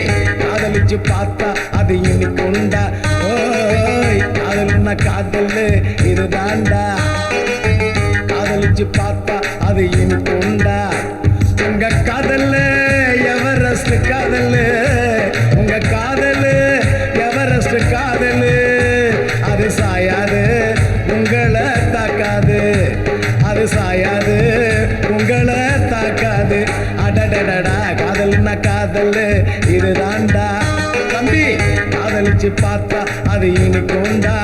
காதலிச்சு பார்த்தா அது இனிக்குண்டா. ஓய், காதல்னா காதலு இது தாண்டா, காதலிச்சு பார்த்தா அது இனிக்குண்டா. உங்க காதலு எவரெஸ்ட் காதலு, உங்க காதலு எவரெஸ்ட் காதலு. அது சாயாது, உங்களை தாக்காது, அது சாயாது, உங்களை தாக்காது. அடடடடா, காதல்னா காதல் இதுதான்டா தம்பி, காதலிச்சு பார்த்தா அது இனிக்குண்டா.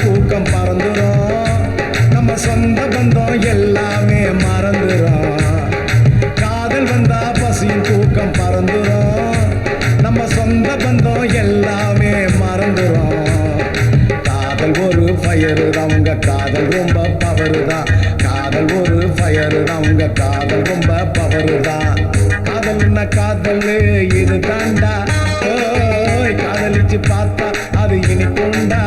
தூக்கம் பறந்துரும், நம்ம சொந்த பந்தம் எல்லாமே மறந்துரும். காதல் வந்தா பசியும் தூக்கம் பறந்துரும், நம்ம சொந்த பந்தம் எல்லாமே மறந்துரும். காதல் ஒரு ஃபயரு தான், உங்க காதல் ரொம்ப பவரு தான். காதல் ஒரு ஃபயரு தான், உங்க காதல் ரொம்ப பவரு தான். காதல்னா காதல் இது தாண்டா, ஓய் காதலிச்சு பார்த்தா அது இனிக்குண்டா.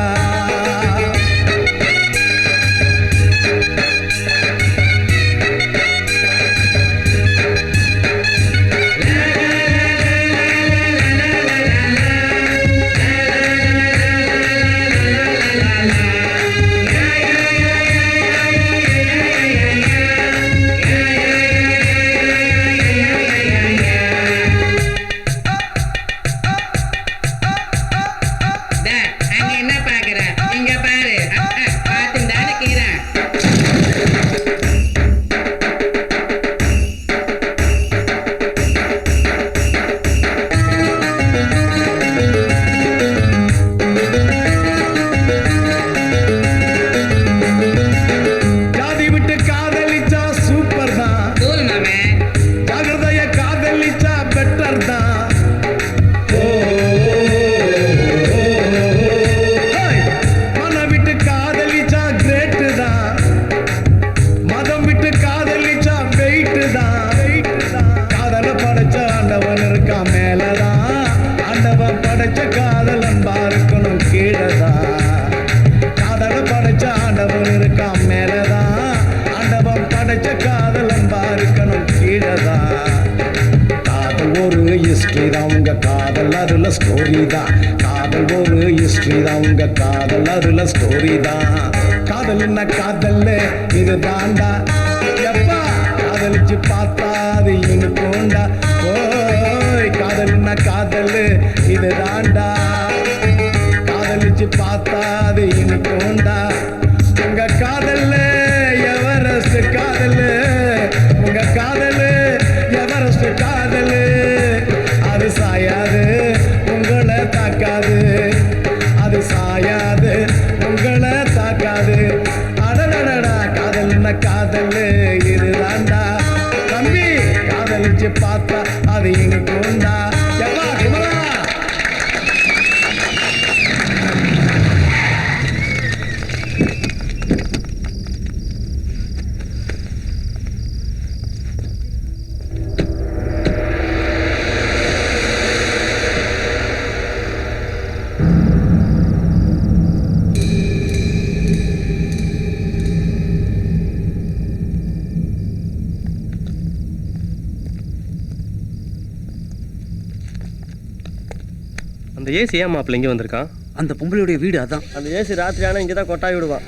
அதுல ஸ்டோரி தான். காதல் ஒரு ஹிஸ்டரி தான், உங்க காதல் அதுல ஸ்டோரி தான். காதல் என்ன காதல் இது தாண்டா, எப்பா காதலிச்சு பார்த்தா அது இனிக்கும்டா. ஓய் காதல் என்ன காதல் இது தாண்டா, காதலிச்சு பார்த்தா அது இனிக்கும்டா. உங்க காதல்ல எவரெஸ்ட் காதல், உங்க காதல் எவரெஸ்ட் காதல். அது சாயாது உங்களை தாக்காது, அது சாயாது உங்களை தாக்காது. அடடடடா காதல் என்ன காதல் இதுதான்டா தம்பி, காதலிச்சு பார்த்தா அது இனிக்கும்டா. எப்பா குமரா அந்த ஏசி ஏன் மாப்பிள்ள இங்கே வந்திருக்கான்? அந்த பொம்பளையுடைய வீடு அதான். அந்த ஏசி ராத்திரி ஆனால் இங்கே தான் கொட்டாய் விடுவான்.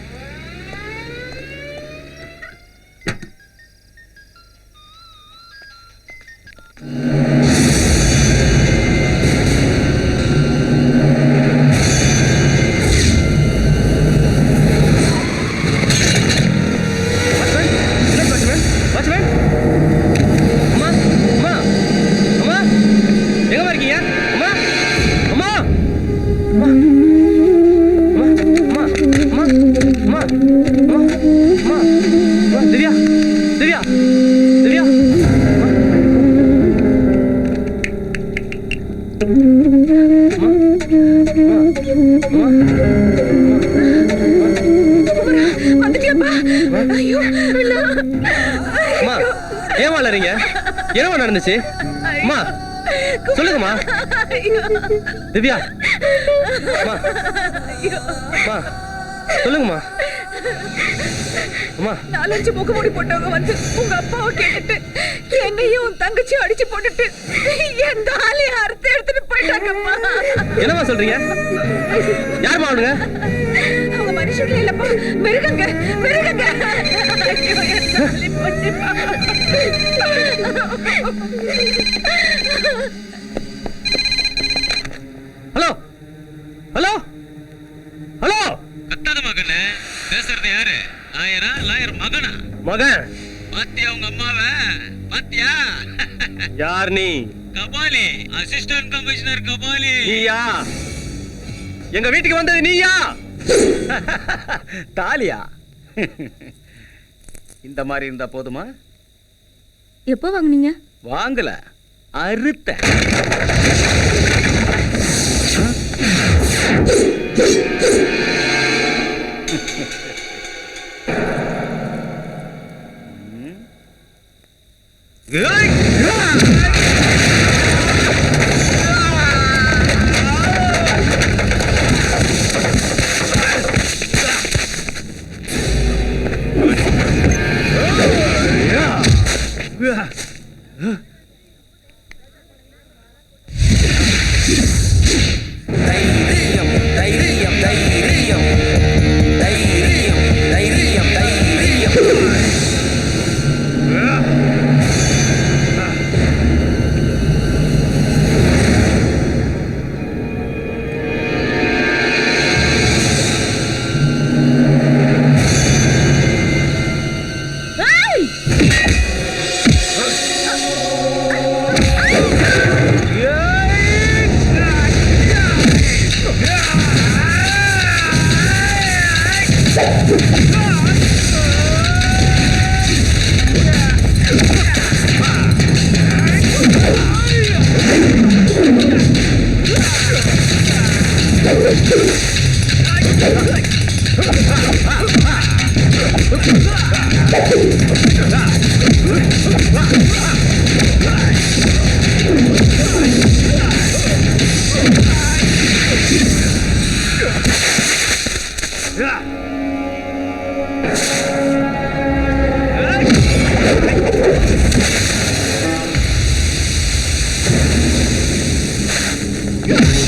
ஏன் வளரீங்க? என்னவா நடந்துச்சு? அம்மா சொல்லுங்கம்மா. திவ்யா அம்மா அம்மா சொல்லுங்கம்மா. அம்மா 4-5 முகமூடி போட்டவங்க வந்து உங்க அப்பாவை கேட்டுட்டு என்னையும் உன் தங்கச்சியும் அடிச்சு போட்டுட்டு என் தாலியை அறுத்து எடுத்துட்டு போயிட்டாங்கம்மா. என்னம்மா சொல்றீங்க? யாருமா அவனுங்க? அவங்க மனுஷங்களே இல்லப்பா, மிருகங்க மிருகங்க. ஐயோ, என் தாலி போச்சுப்பா. Hello hello hello. கத்தாத மகனே, பேசுறது யாரு? லாயரா லாயர் மகனா? மகன். பாத்தியா உங்க அம்மாவை? பாத்தியா? யார் நீ? Kabali, assistant commissioner Kabali. நீயா? எங்க வீட்டுக்கு வந்தது நீயா? தாலியா? இந்த மாதிரி இருந்தா போதுமா? எப்போ வாங்குனீங்க? வாங்கல, அறுத்த. Yeah.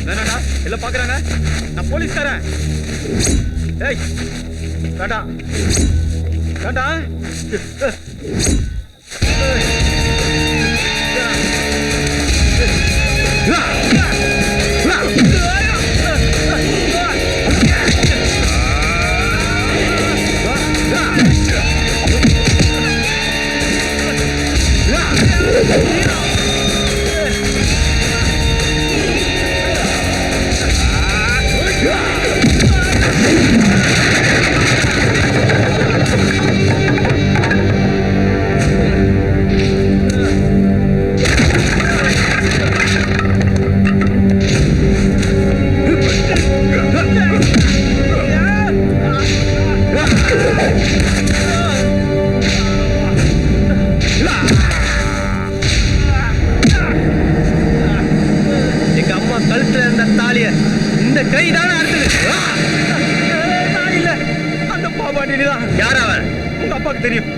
வேணாடா எல்லாம் பாக்குறாங்க நான் போலீஸ்காரன் ஏய் வேண்டா வேண்டா எங்க அம்மா கழுத்துல இருந்த தாலிய இந்த கை தானே அறுத்தது. நான் இல்ல, அந்த பாபாண்டி தான். யார் அவன்? உங்க அப்பாவுக்கு தெரியும்.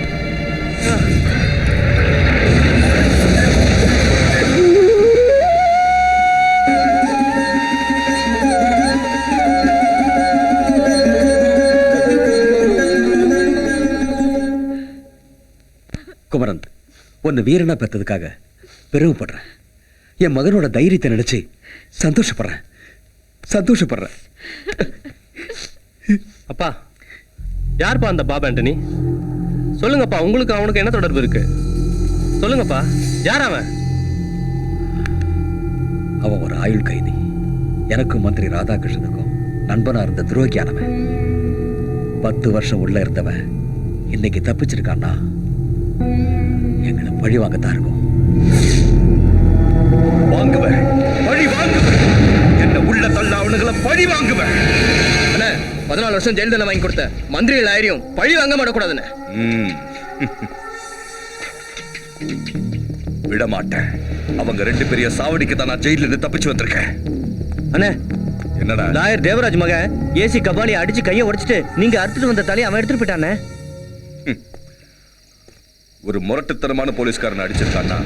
குமரன், உன்னை வீரனா பெற்றதுக்காக பெருமைப்படுறேன். என் மகனோட தைரியத்தை நினைச்சு சந்தோஷப்படுறேன். அப்பா, யாருப்பா அந்த பாபா ஆண்டனி? சொல்லுங்கப்பா, உங்களுக்கு அவனுக்கு என்ன தொடர்பு இருக்கு? சொல்லுங்கப்பா, யார் அவன்? அவன் ஒரு ஆயுள் கைதி. எனக்கும் மந்திரி ராதாகிருஷ்ணனுக்கும் நண்பனா இருந்த துரோகியானவன். 10 வருஷம் உள்ள இருந்தவன் இன்னைக்கு தப்பிச்சிருக்கான்னா எங்களை பழி வாங்கத்தான் இருக்கும். வாங்குவேன், பழி வாங்குவேன். என்ன உள்ள தள்ள அவனுங்களை பழி வாங்குவேன். 14 வருஷம் ஜெயில் தண்டனை வாங்கி கொடுத்த மந்திரிகள் ஆயிரம் பழி வாங்க மாட்டக்கூடாதுன்னு விட மாட்டேன். அவங்க 2 பெரிய சாவடிக்கு தான் நான் ஜெயில இருந்து தப்பிச்சு வந்திருக்கேன். அண்ணே, என்னடா? லாயர் தேவராஜ் மகன் ஏசி கபாலி அடிச்சு கையை உடைச்சிட்டு நீங்க அறுத்துட்டு வந்த தலையை அவன் எடுத்துட்டு போயிட்டானே. ஒரு முரட்டுத்தனமான போலீஸ்காரன் அடிச்சிருக்கான்னா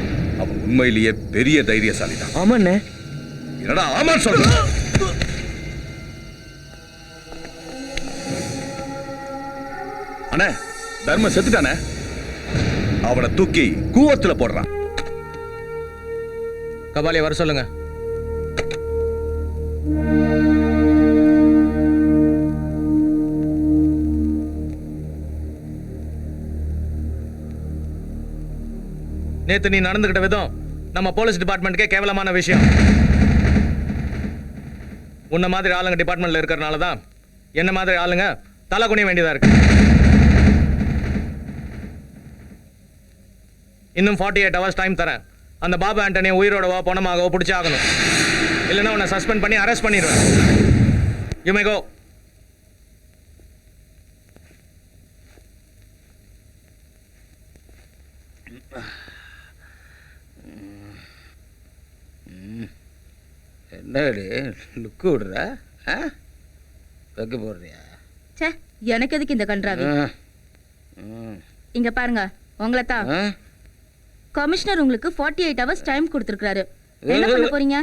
அவன் உண்மையிலேயே பெரிய தைரியசாலி தான். ஆமாண்ணே. என்னடா ஆமான்னு சொல்ற? அண்ணே, தர்ம செத்துட்டானே. அவனை தூக்கி கூவத்துல போடுறான். கபாலியை வர சொல்லுங்க. நேத்து நீ நடந்துகிட்ட விதம் நம்ம போலீஸ் டிபார்ட்மெண்ட்டுக்கே கேவலமான விஷயம். உன்ன மாதிரி ஆளுங்க டிபார்ட்மெண்ட்ல இருக்கிறனால தான் என்ன மாதிரி ஆளுங்க தலை குனிய வேண்டியதா இருக்கு. இன்னும் 48 hours டைம் தரேன். அந்த பாபா ஆண்டனியை உயிரோடவோ பணமாகவோ பிடிச்சி ஆகணும். இல்லைன்னா உன்னை சஸ்பெண்ட் பண்ணி அரெஸ்ட் பண்ணிடுவேன். யூ மே கோ. என்னடி லுக்கு விடுற? வைக்க போடுறியா? ச்சே, எனக்கு எதுக்கு இந்த கன்றாவி? இங்க பாருங்க, உங்களை தான் கமிஷனர் உங்களுக்கு 48 hours டைம் கொடுத்துருக்காரு. என்ன பண்ண போறீங்க?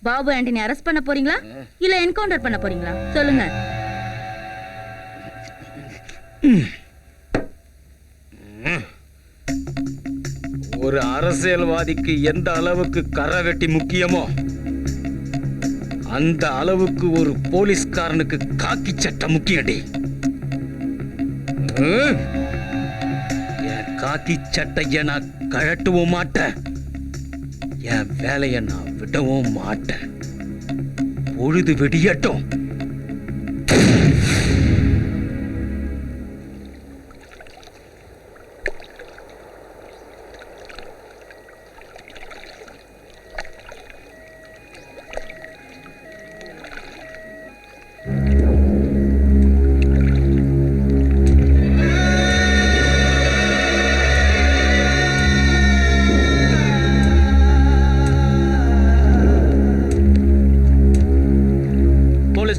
பாபு ஆண்டனி அரெஸ்ட் பண்ண போறீங்களா இல்ல என்கவுண்டர் பண்ண போறீங்களா? சொல்லுங்க. ஒரு அரசியல்வாதிக்கு எந்த அளவுக்கு கரை வெட்டி முக்கியமோ அந்த அளவுக்கு ஒரு போலீஸ்காரனுக்கு காக்கி சட்டை முக்கியடி. என் காக்கி சட்டைய நான் கழட்டவும் மாட்டேன், என் வேலையை நான் விடவும் மாட்டேன். பொழுது வெடியட்டும்.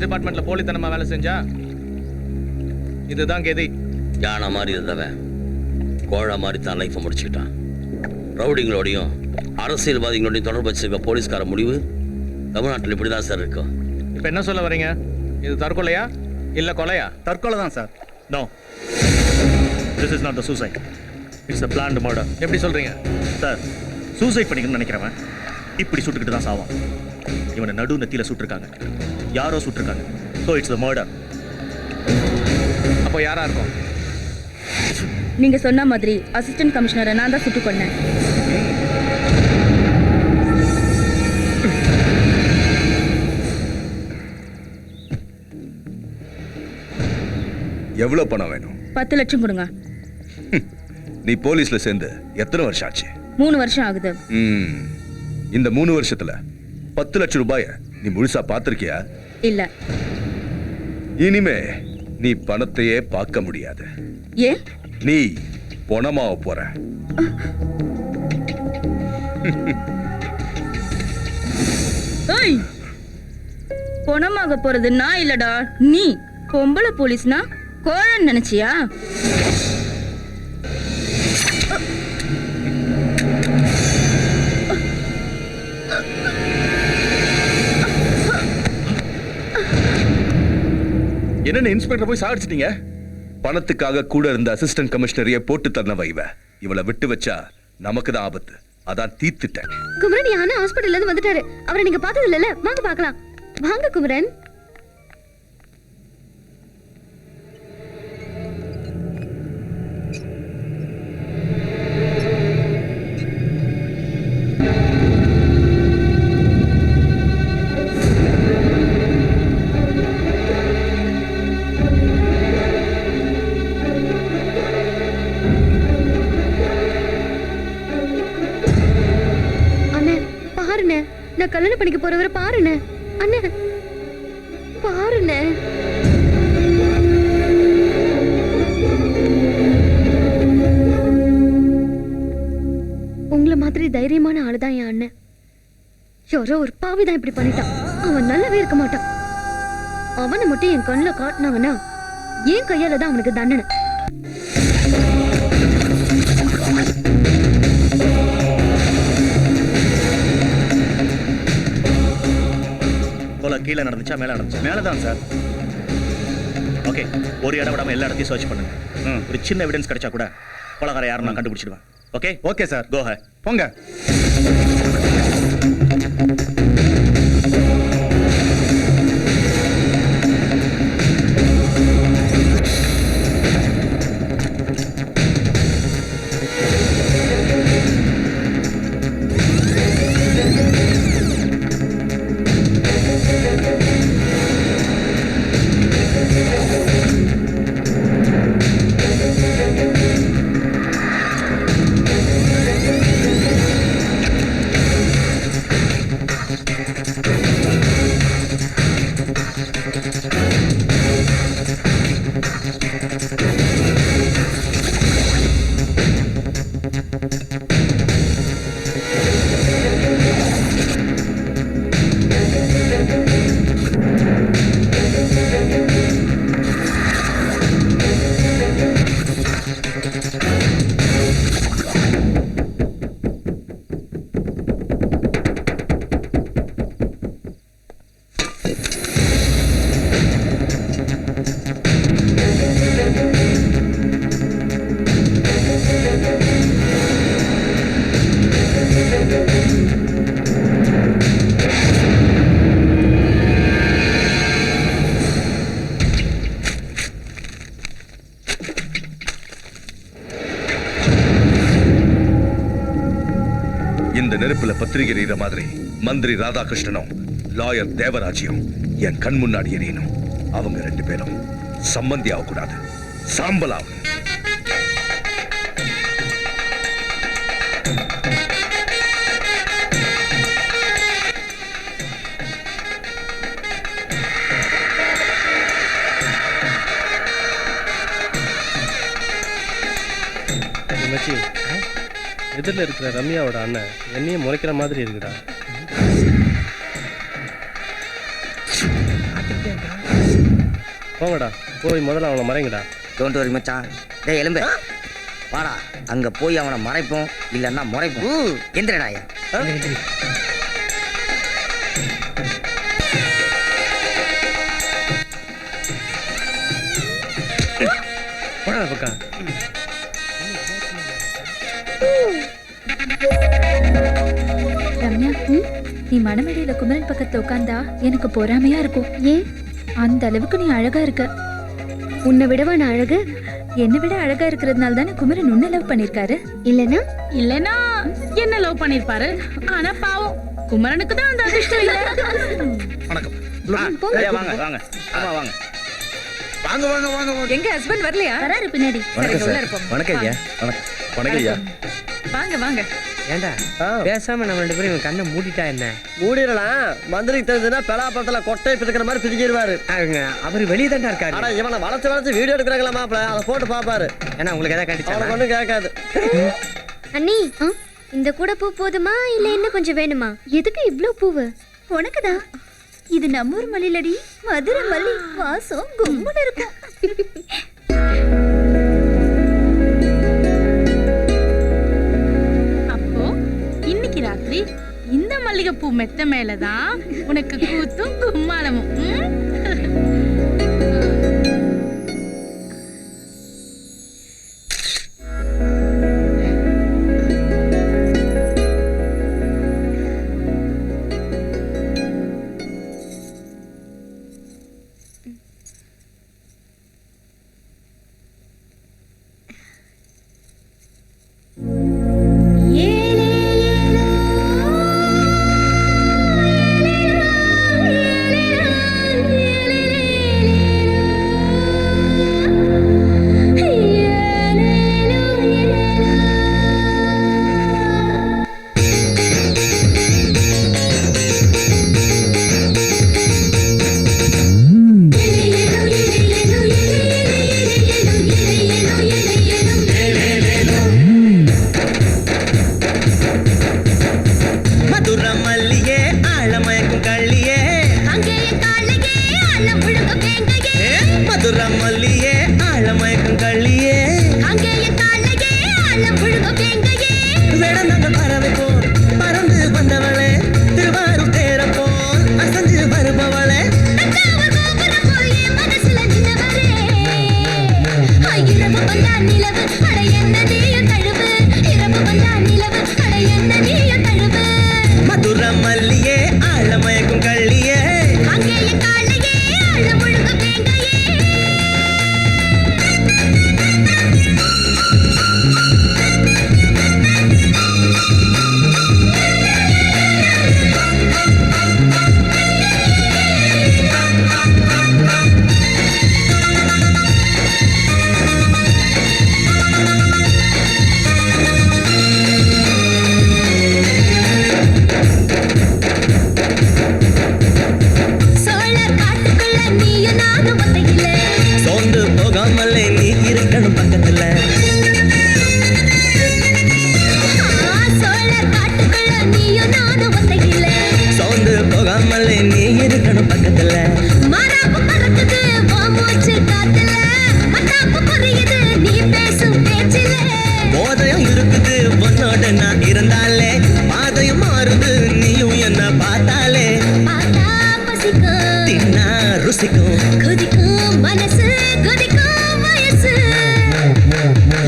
டிபார்ட்மெண்ட்ல போலித்தனமா வேலை செஞ்சா இதுதான் கெதி. யானை மாதிரி இருந்தவன் கோழை மாதிரி தான் லைஃப்பை முடிச்சுக்கிட்டான். ரவுடிங்களோடையும் அரசியல்வாதிகளோடையும் தொடர்பு வச்சிருக்க போலீஸ்கார முடிவு தமிழ்நாட்டில் இப்படிதான் சார் இருக்கும். இப்ப என்ன சொல்ல வரீங்க? இது தற்கொலையா இல்ல கொலையா? தற்கொலை தான் sir. No, this is not the suicide, it's a planned murder. எப்படி சொல்றீங்க சார்? சூசைட் பண்ணிக்கணும்னு நினைக்கிறவன் இப்படி சுட்டுக்கிட்டு தான் சாவான். இவனை நடு நெத்தியில சுட்டிருக்காங்க, யாரோ சுட்டிருக்காங்க. So it's a murder. அப்போ யாரா இருக்கும்? நீங்க சொன்ன மாதிரி அசிஸ்டன்ட் கமிஷனரை நான் தான் சுட்டு கொன்னேன். எவ்வளவு பணம் வேணும்? 10 லட்சம் கொடுங்க. நீ போலீஸ்ல சேர்ந்து எத்தனை வருஷம் ஆச்சு? 3 வருஷம் ஆகுது. இந்த 3 வருஷத்துல 10 லட்சம் ரூபாய நீ முழுசா பார்த்திருக்கியா? இல்ல. இனிமே நீ பணத்தையே பார்க்க முடியாது. ஏன்? நீ பணமாக போற. பணமாக போறது நான் இல்லடா, நீ. பொம்பளை போலீஸ்னா கோழன்னு நினைச்சியா? என்ன இன்ஸ்பெக்டர் போய் சாடிச்சிட்டீங்க? பணத்துக்காக கூட இருந்த அசிஸ்டன்ட் கமிஷனரையே போட்டு தந்தவ இவளை விட்டு வச்சா நமக்கு தான் ஆபத்து. அதான் தீர்த்துட்டேன். குமரன் யானை ஹாஸ்பிடல்ல இருந்து வந்துட்டாரு. அவரை நீங்க பார்த்தது இல்லல? வாங்க பார்க்கலாம். வாங்க குமரன். நான் கல்யாணம் பண்ணிக்க போறவரை பாருண்ணே. அண்ணே பாருண்ணே. உங்களை மாதிரி தைரியமான ஆளுதான் என் அண்ணன். யாரோ ஒரு பாவிதான் இப்படி பண்ணிட்டான். அவன் நல்லாவே இருக்க மாட்டான். அவனை மட்டும் என் கண்ணில் காட்டினாங்கன்னா என் கையால தான் அவனுக்கு தண்டனை. கீழே நடந்துச்சா மேலே நடந்துச்சா? மேலே தான் சார். ஓகே, ஒரு இடம் விடாம எல்லா இடத்தையும் சர்ச் பண்ணுங்க. ஒரு சின்ன எவிடன்ஸ் கிடைச்சா கூட கொலகார யாரும் நான் கண்டுபிடிச்சிடுவேன். Okay? Okay sir. Go hey. போங்க. இந்த நெருப்புல பத்திரிகை எறிகிற மாதிரி மந்திரி ராதாகிருஷ்ணனும் லாயர் தேவராஜியும் என் கண் முன்னாடி எரியணும். அவங்க 2 பேரும் சம்பந்தி ஆகக்கூடாது, சாம்பல் ஆகணும். மச்சி, எதிரில் இருக்கிற ரம்யாவோட அண்ணன் என்னையும் முறைக்கிற மாதிரி இருக்குடா. போங்கடா, போய் முதல்ல அவனை மறைங்கடா. டோன்ட் வரி மச்சான். டேய் எலும்பு வாடா, அங்க போய் அவனை மறைப்போம், இல்லன்னா முறைப்போம். எந்திரடாயா. போடா பக்கம். ரம்யா, நீ மணமேடையில குமரன் பக்கத்துல உட்கார்ந்தா எனக்கு பொறாமையா இருக்கும். ஏன்? அந்த அளவுக்கு நீ அழகா இருக்க. உன்னை விடவா நான் அழகு? என்னை விட அழகா இருக்கிறதுனால தானே குமரன் உன்னை லவ் பண்ணிருக்காரு. இல்லனா என்ன லவ் பண்ணிருப்பாரு. ஆனா பாவம் குமரனுக்கு தான் அந்த அதிர்ஷ்டம் இல்ல. வணக்கம். வாங்க வாங்க. ஆமா வாங்க. வாங்க வாங்க வாங்க. எங்க ஹஸ்பண்ட் வரலையா? வராரு பின்னாடி. வணக்கம் உள்ள சார். இருப்போம். வணக்கம் ஐயா. வணக்கம். வணக்கம் ஐயா. வாங்க வாங்க. ஏண்டா பேசாம நம்ம 2 பேரும் இவன் கண்ணை மூடிட்டா என்ன? மூடிடலாம். மந்திரிக்கு தெரிஞ்சதுன்னா பெலாப்பழத்துல கொட்டை பிடிக்கிற மாதிரி பிடிக்கிடுவாரு. அவர் வெளியே தான்டா இருக்காரு. ஆனா இவனை வளர்த்து வீடியோ எடுக்கிறாங்களா மாப்பிள, அதை போட்டு பாப்பாரு. ஏன்னா உங்களுக்கு எதாவது கண்டிச்சா அவனுக்கு ஒன்றும் கேட்காது. அண்ணி, இந்த கூட பூ போதுமா இல்ல இன்னும் கொஞ்சம் வேணுமா? எதுக்கு இவ்ளோ பூவு? உனக்குதான். இது நம்ம ஊர் மல்லிலடி, மதுரை மல்லி. வாசம் கும்முன்னு இருக்கும். அப்போ இன்னைக்கு ராத்திரி இந்த மல்லிகைப்பூ மெத்த மேலதான் உனக்கு கூத்தும் கும்மாளமும்.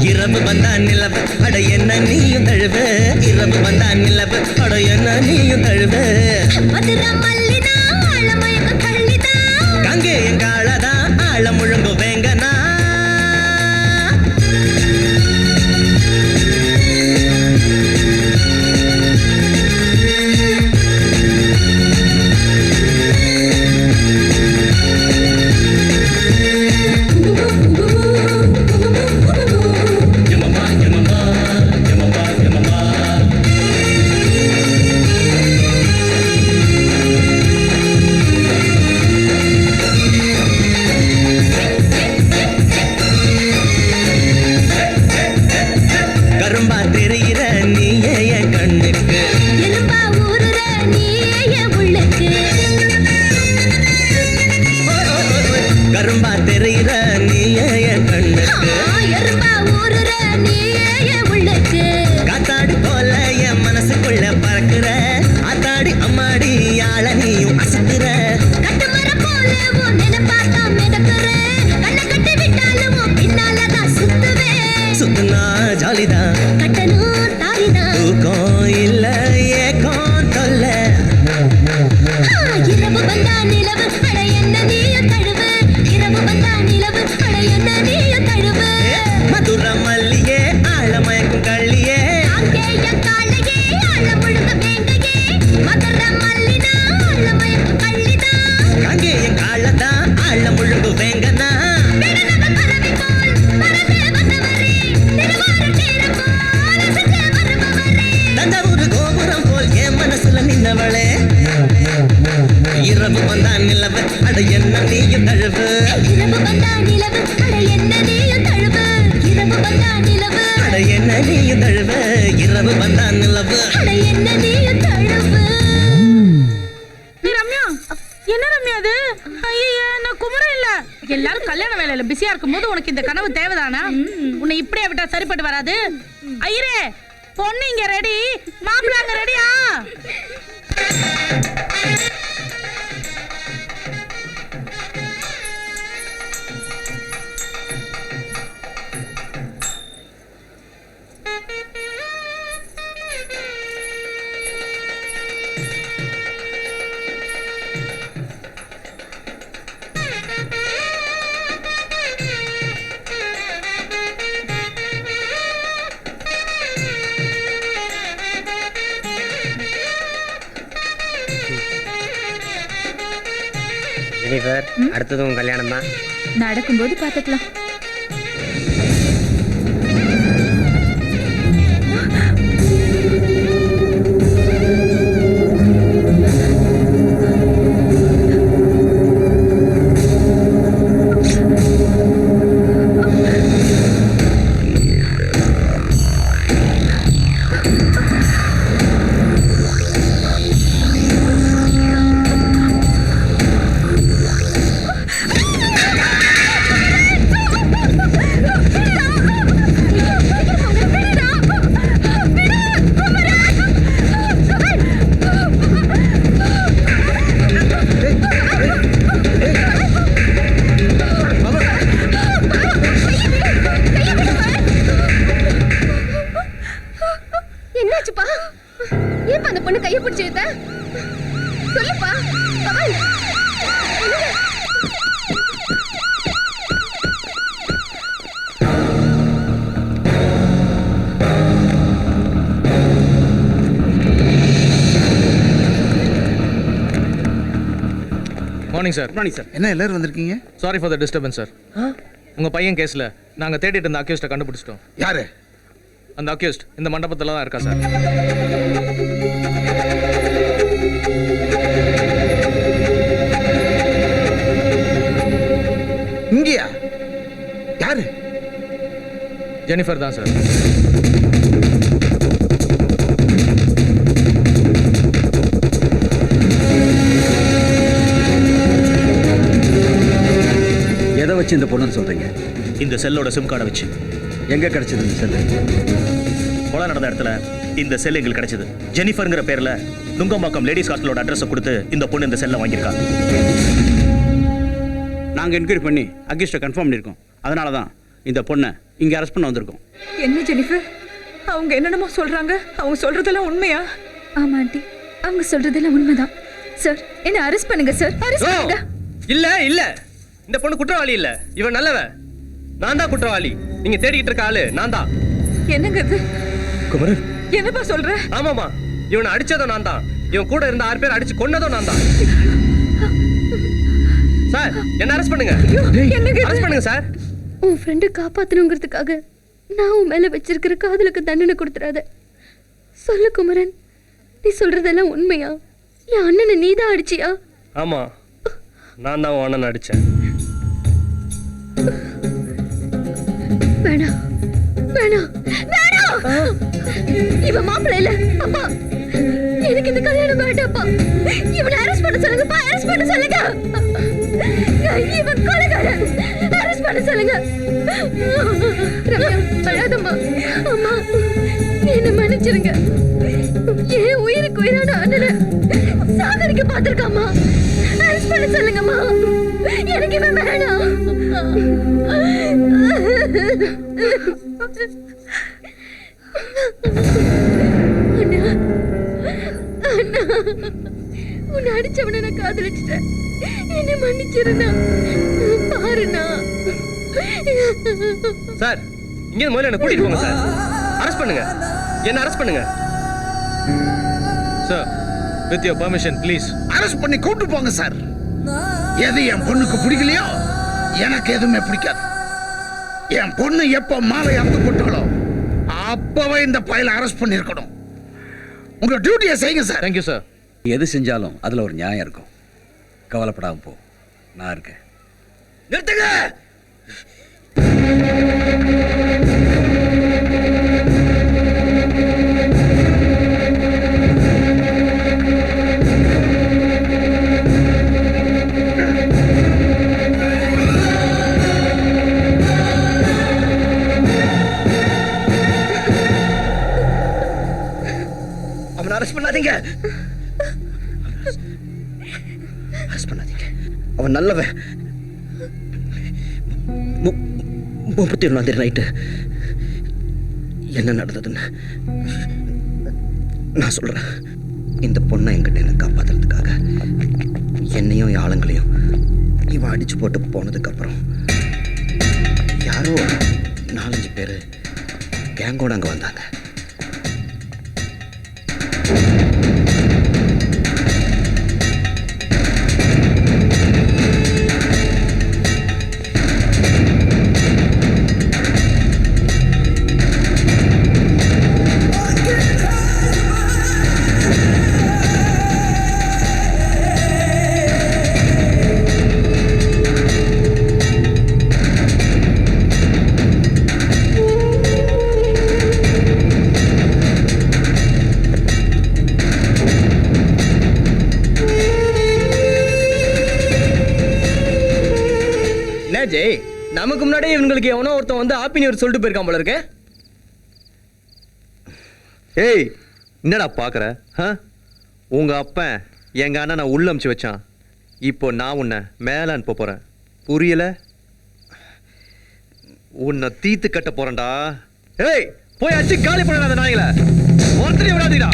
இரவு வந்தா நிலவு அட என்ன நீயும் தழுவ, இரவு வந்தா நிலவு அட என்ன நீயும் தழுவ. கங்கே எங்காளதா ஆழ முழுங்கு வேங்கனா. என் கண்ணுக்கு எறும்பா ஊறுற நீயே என் உள்ளுக்கு காத்தாடி போல என் மனசுக்குள்ள பறக்குற ஆத்தாடி அம்மாடி ஆள நீயும் அசத்துற கட்டுமர போல உன் நினைப்பாத்தா மிதக்குற கண்ணை கட்டி விட்டாலும் உன் பின்னாலதான் சுத்துவேன் சுத்துனா ஜாலிதான் கட்டணும் தாலிதான் தூக்கம் இல்ல ஏக்கம் தொல்ல இரவு வந்தா நிலவு அட என்ன நீயும் தழுவு இரவு வந்தா நிலவு அட என்ன நீயும் தழுவு மதுர மல்லியே ஆழமயக்கும் கள்ளியே அங்கேய காளையே ஆழ முழுங்க வேண்டையே மதுர மல்லினா ஆழ மயக்கும் கள்ளிதா அங்கே என் காலதான் ஆழ முழுங்கு வேங்கனா விடுதவன் பறவை போல் பறந்தே வந்தவரே திருவாரூர் தீரம் போல் அசைஞ்சே வருபவரே தஞ்சாவூர் கோபுரம் போல் என் மனசுல நின்னவளே இரவு வந்தா நிலவு அட என்ன நீயும் தழுவு இரவு வந்தா நிலவு அட என்ன நீயும் தழுவு இரவு வந்தா நிலவு அட என்ன நீயும் தழுவு இரவு வந்தா நிலவு அட என்ன நீயும் தழுவு ரம்யா என்ன ரம்யா அது ஐயா நான் குமரம் இல்ல எல்லாரும் கல்யாண வேலையில பிஸியா இருக்கும்போது உனக்கு இந்த கனவு தேவைதானா உன்னை இப்படியே விட்டா சரிப்பட்டு வராது ஐயரே பொண்ணு இங்க ரெடி மாப்பிள்ளை அங்க ரெடியா ஜெனிஃபர் அடுத்ததும் கல்யாணம் தான். நடக்கும்போது பார்த்துக்கலாம். என்னாச்சுப்பா? ஏன் அந்த பொண்ணு கையை பிடிச்சு இழுத்த? சொல்லுப்பா. கமல். என்னங்க? Morning sir. Morning sir. என்ன எல்லாரும் வந்திருக்கீங்க? Sorry for the disturbance sir. உங்க பையன் கேஸ்ல நாங்க தேடிட்டு இருந்த அக்யூஸ்ட கண்டுபிடிச்சிட்டோம். யாரு? அந்த அக்யூஸ்ட் இந்த மண்டபத்துல தான் இருக்கா சார். இங்கயா? யாரு? ஜெனிஃபர் தான் சார். எதை வச்சு இந்த பொண்ணுன்னு சொல்றீங்க? இந்த செல்லோட சிம் கார்டை வச்சு. எங்க கிடைச்சது இந்த செல்லு? கொலை நடந்த இடத்துல இந்த செல் எங்களுக்கு கிடைச்சது. ஜெனிஃபர்ங்கிற பேர்ல நுங்கம்பாக்கம் லேடிஸ் ஹாஸ்டலோட அட்ரஸை கொடுத்து இந்த பொண்ணு இந்த செல்லை வாங்கியிருக்காங்க. நாங்கள் என்கொயரி பண்ணி அக்யூஸ்டை கன்ஃபார்ம் பண்ணியிருக்கோம். அதனால தான் இந்த பொண்ணை இங்கே அரெஸ்ட் பண்ண வந்திருக்கோம். என்ன ஜெனிஃபர், அவங்க என்னென்னமோ சொல்றாங்க. அவங்க சொல்றதெல்லாம் உண்மையா? ஆமா ஆண்டி, அவங்க சொல்றதெல்லாம் உண்மைதான். சார், என்ன அரெஸ்ட் பண்ணுங்க சார், அரெஸ்ட் பண்ணுங்க. இல்ல இல்ல, இந்த பொண்ணு குற்றவாளி இல்ல, இவன் நல்லவன். நான் தான் குற்றவாளி. நீங்க தேடிக்கிட்டு இருக்க ஆளு நான் தான். என்னங்க இது? குமரன், என்னப்பா சொல்ற? ஆமாமா, இவனை அடிச்சதும் நான் தான். இவன் கூட இருந்த 6 பேர் அடிச்சு கொன்னதும் நான் தான். சார், என்ன அரெஸ்ட் பண்ணுங்க. அரெஸ்ட் பண்ணுங்க சார். உன் ஃப்ரெண்டு காப்பாத்தணுங்கிறதுக்காக நான் உன் மேல வச்சிருக்கிற காதலுக்கு தண்டனை கொடுத்துறாத. சொல்லு குமரன், நீ சொல்றதெல்லாம் உண்மையா? என் அண்ணனை நீ தான் அடிச்சியா? ஆமா, நான் தான் உன் அண்ணன் அடிச்சேன். வேணாம் வேணாம் வேணாம், இவன் மாப்பிள்ளை இல்ல. அப்பா, எனக்கு இந்த கல்யாணம் வேண்டாப்பா. இவனை அரெஸ்ட் பண்ண சொல்லுங்கப்பா, அரெஸ்ட் பண்ண சொல்லுங்க. இவன் கொலைகாரன், அரெஸ்ட் பண்ண சொல்லுங்க. வேணாம். ரம்யா, அழாதம்மா. அம்மா, என்ன மன்னிச்சிருங்க. என் உயிருக்கு உயிரான அண்ணனை சாகடிக்க பார்த்திருக்காம்மா. அரெஸ்ட் பண்ண சொல்லுங்கம்மா. எனக்கு இவன் வேணாம். அண்ணா, அண்ணா, உன்னை அடிச்சவனை நான் காதலிச்சிட்டேன். என்ன மன்னிச்சிருந்தா பாருண்ணா. சார், இங்க முதல்ல என்ன கூட்டிட்டு போங்க சார். அரெஸ்ட் பண்ணுங்க, என்ன அரெஸ்ட் பண்ணுங்க. Sir, with your permission please. Arrest பண்ணி கூட்டு போங்க சார். எது என் பொண்ணுக்கு பிடிக்கலையோ எனக்கு எதுவுமே பிடிக்காது. என் பொண்ணு எப்ப மாலை அறுத்து போட்டாலோ அப்பவே இந்த பையலை அரெஸ்ட் பண்ணிருக்கணும். உங்க டியூட்டியை செய்யுங்க சார். Thank you sir. எது செஞ்சாலும் அதுல ஒரு நியாயம் இருக்கும். கவலைப்படாம போ, நான் இருக்கேன். நிறுத்துங்க. அவனை அரெஸ்ட் பண்ணாதீங்க. அரெஸ்ட் பண்ணாதீங்க. அவன் நல்லவன். 31 நைட்டு என்ன நடந்ததுன்னு நான் சொல்றேன். இந்த பொண்ணை என்கிட்ட காப்பாத்துறதுக்காக என்னையும் ஆளுங்களையும் இவன் அடிச்சு போட்டு போனதுக்கு அப்புறம் யாரோ 4-5 பேர் கேங்கோட அங்க வந்தாங்க. ஜெய், நமக்கு முன்னாடியே இவங்களுக்கு எவனோ ஒருத்தன் வந்து ஹாப்பி நியூ இயர் சொல்லிட்டு போயிருக்கான் போல இருக்கு. ஏய், என்னடா பாக்குற? உங்க அப்பன் எங்க அண்ணன் உள்ள அமுச்சு வச்சான். இப்போ நான் உன்னை மேல அனுப்ப போறேன். புரியல? உன்னை தீத்து கட்ட போறேன்டா. ஏய், போய் அடிச்சு காலி பண்ண அந்த நாய்களை. ஒருத்தரையும் விடாதீடா.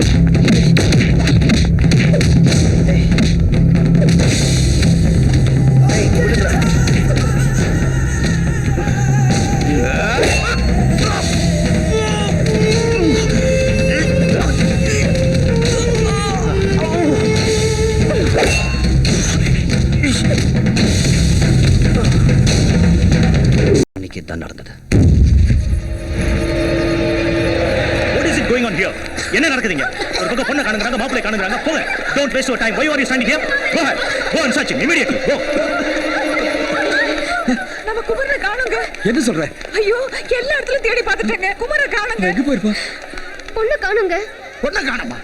தான் நடந்தது. What is it going on here? என்ன நடக்குதுங்க? ஒரு பக்கம் பொண்ணை காணுங்கறாங்க, மாப்பிளை காணுங்கறாங்க. போங்க. Don't waste your time. Why are you standing here? Go ahead. Go and search him immediately. Go. நம்ம குமரனை காணுங்க. என்ன சொல்ற? ஐயோ, எல்லா இடத்துலயும் தேடி பார்த்துட்டேங்க. குமரனை காணுங்க. எங்க போயிருப்பா? பொண்ணு காணுங்க. பொண்ணு காணுமா?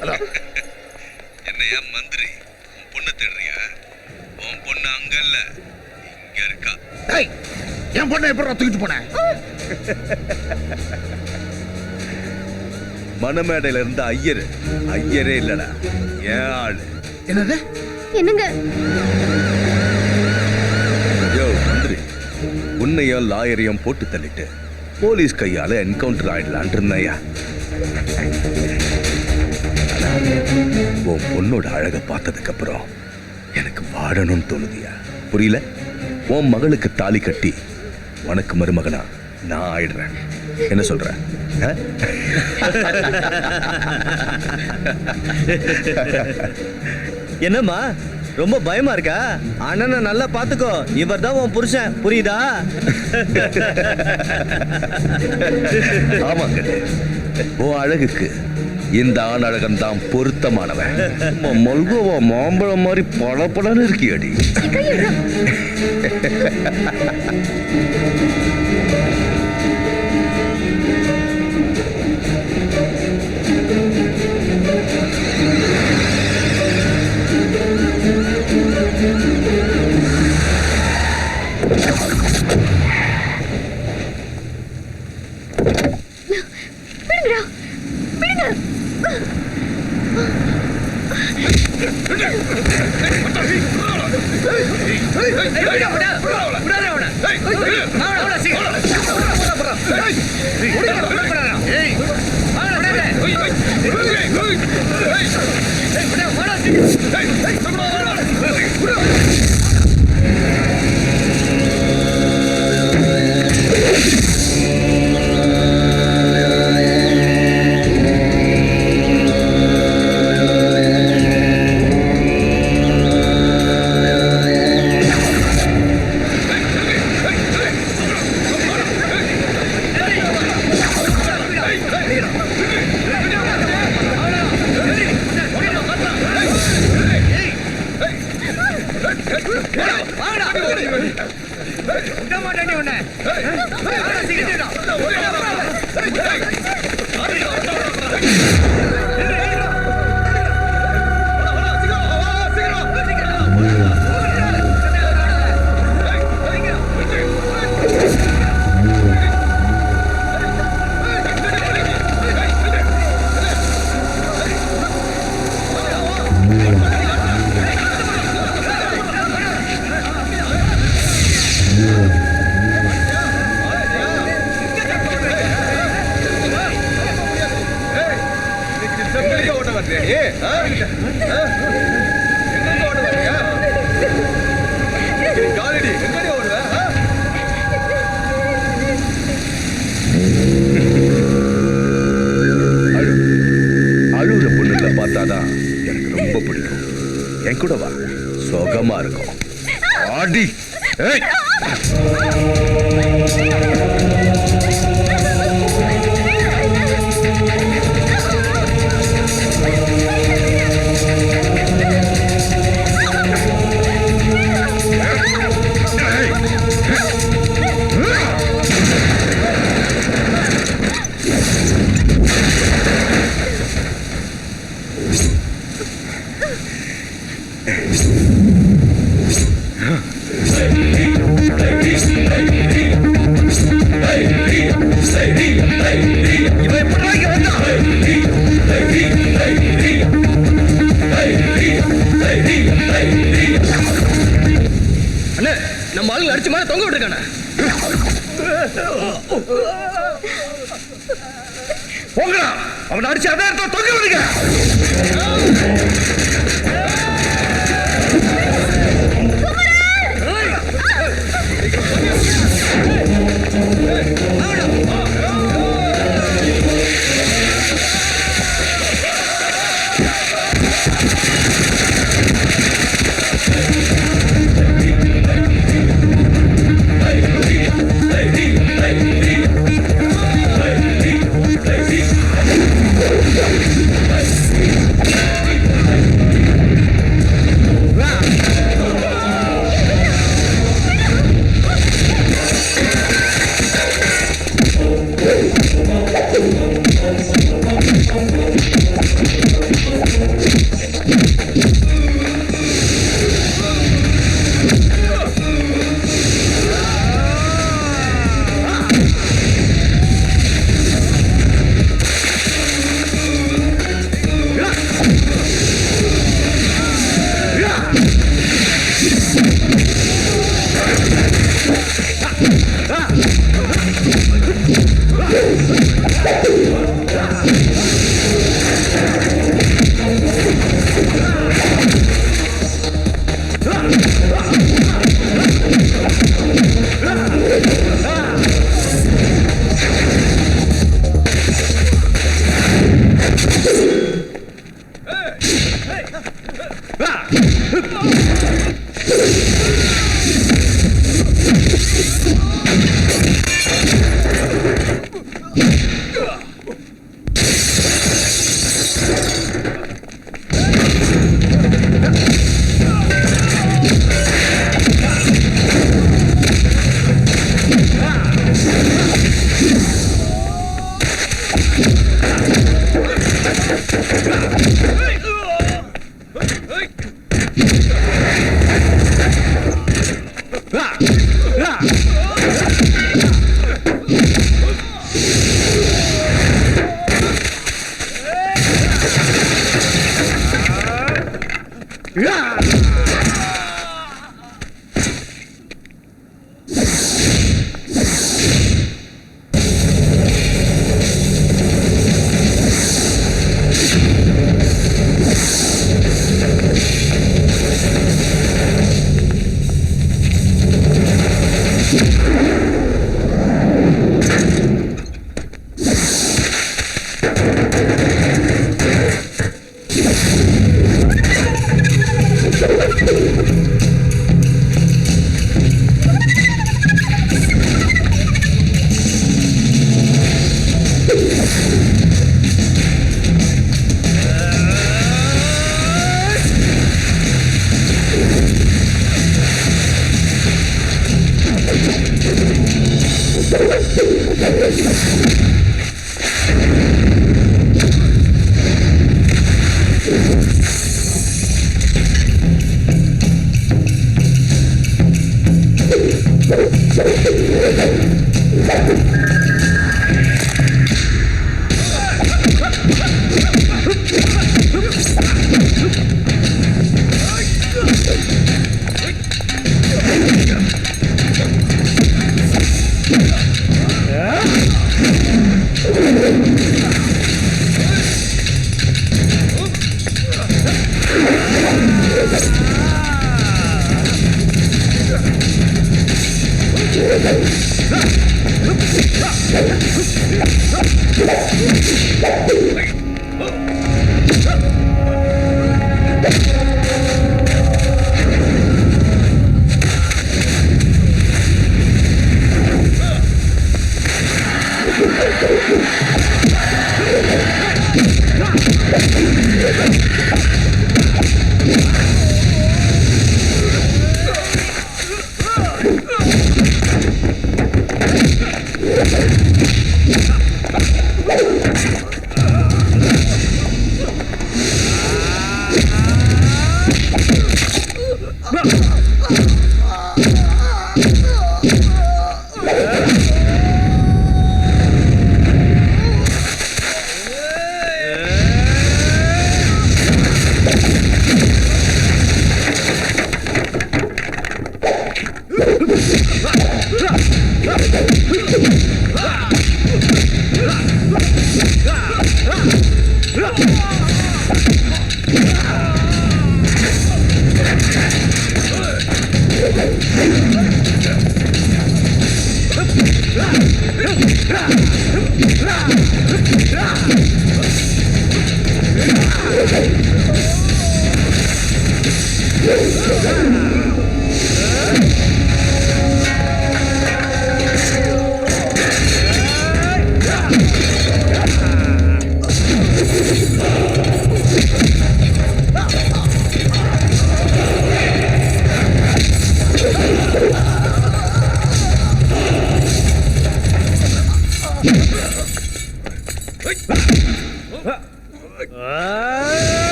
ஹலோ. என்னையா மந்திரி, உன் பொண்ணை தேடுறியா? உன் பொண்ணு அங்க இல்ல, இங்க இருக்கா. டேய், என் பொண்ணை எப்பறம் தூக்கிட்டு போன? மணமேடையில இருந்த ஐயரே இல்லடா, ஏன் ஆளு. என்னது? என்னங்க? யோ மந்திரி, உன்னையும் லாயரையும் போட்டு தள்ளிட்டு போலீஸ் கையால என்கவுண்டர் ஆயிடலான் இருந்தையா. உன் பொண்ணோட அழக பார்த்ததுக்கு அப்புறம் எனக்கு வாழணும்னு தோணுதியா? புரியல? உன் மகளுக்கு தாலி கட்டி உனக்கு மருமகனா நான் ஆயிடுறேன். என்ன சொல்ற? என்னம்மா ரொம்ப பயமா இருக்கா? அண்ணனை நல்லா பாத்துக்கோ, இவர் தான் உன் புருஷன், புரியுதா? ஆமாங்க, உன் அழகுக்கு இந்த ஆண் அழகன் தான் பொருத்தமானவன். மல்கோவா மாம்பழம் மாதிரி படப்படன்னு இருக்கியடி. விடுங்கடா விடுங்க அழுகுற பொண்ணுங்களை பார்த்தாதான் எனக்கு ரொம்ப பிடிக்கும். என் கூட வா, சுகமா இருக்கும். ஆடி ஏய் அண்ணே, நம்ம ஆளுங்க அடிச்சு மேல தொங்க விட்டுருக்கானே. போங்கடா, அவனை அடிச்சு அதே இடத்துல தொங்க விடுங்க.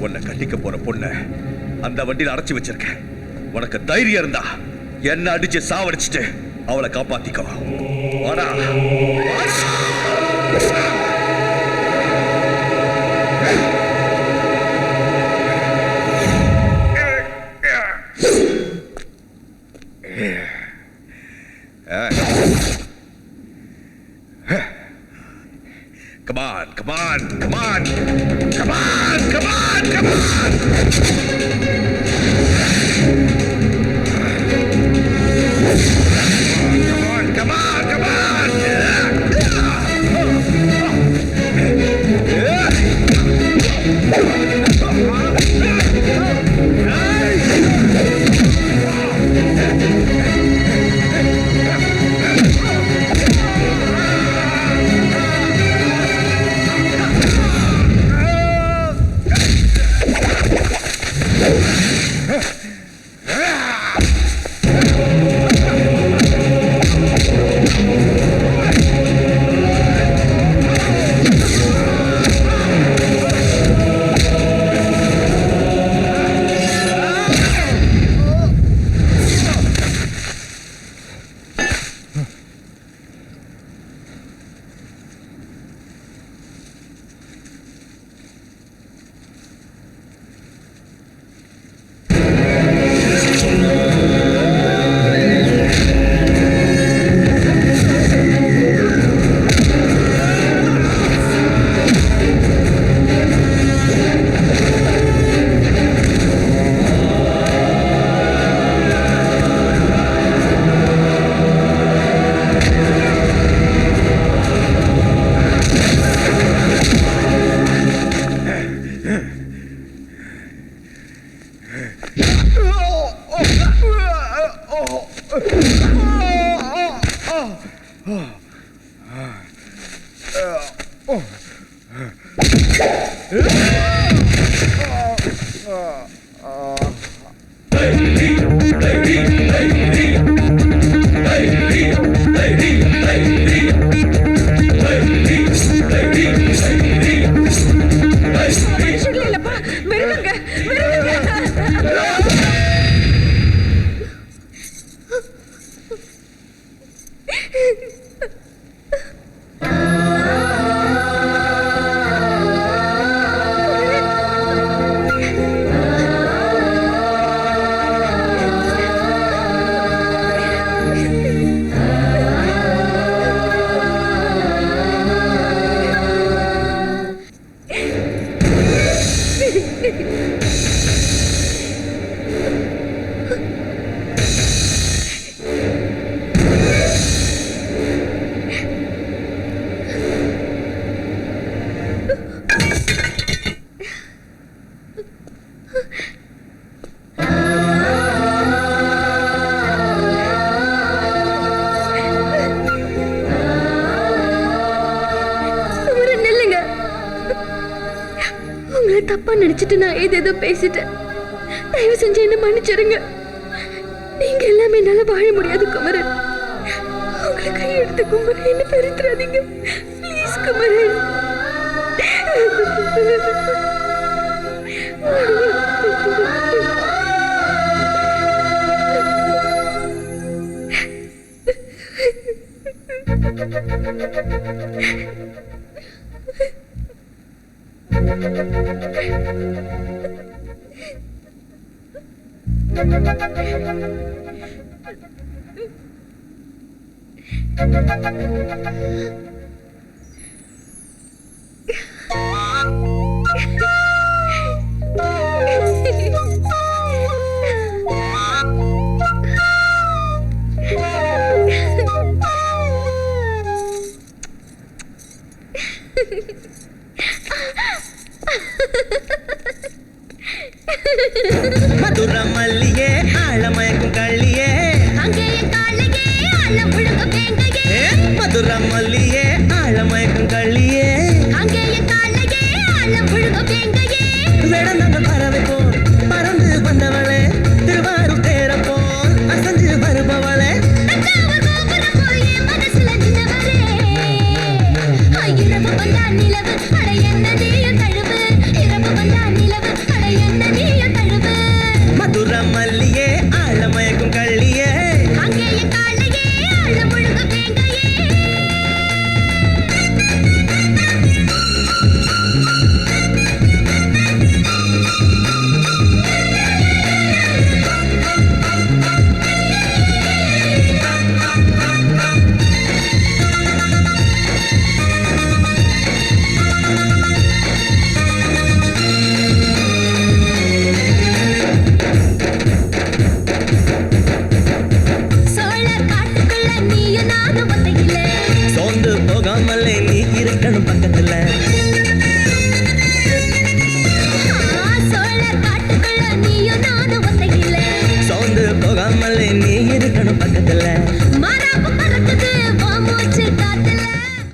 உன்னை கட்டிக்க போற பொண்ண அந்த வண்டியில அடைச்சு வச்சிருக்கேன். உனக்கு தைரியம் இருந்தா என்ன அடிச்சு சாவடிச்சுட்டு அவளை காப்பாத்திக்கோ. வாடா. on, come on. Come on, come on, come on. Come on, come on. தப்பா நினைச்சிட்டு நான் ஏதேதோ பேசிட்டேன். தயவு செஞ்சு என்ன மன்னிச்சிருங்க. நீங்க எல்லாமே என்னால வாழ முடியாது குமரன். உங்களை கையெடுத்து குமரன், என்ன பெருத்துறாதீங்க ப்ளீஸ் குமரன். மதுர மல்லியே ஆழமயக்கும் கள்ளியே மதுர மல்லியே ஆழமயக்கும் கள்ளியே வேடந்தாங்க பறவை போல் பறந்து வந்தவளே, திருவாரூர் தேர போல் அசஞ்சு வருபவளே, மதுர மல்லியே ஆழமயக்கும் கள்ளியே காட்டுக்குள்ள நீயும் நானும் ஒத்தையில சோர்ந்து போகாமல்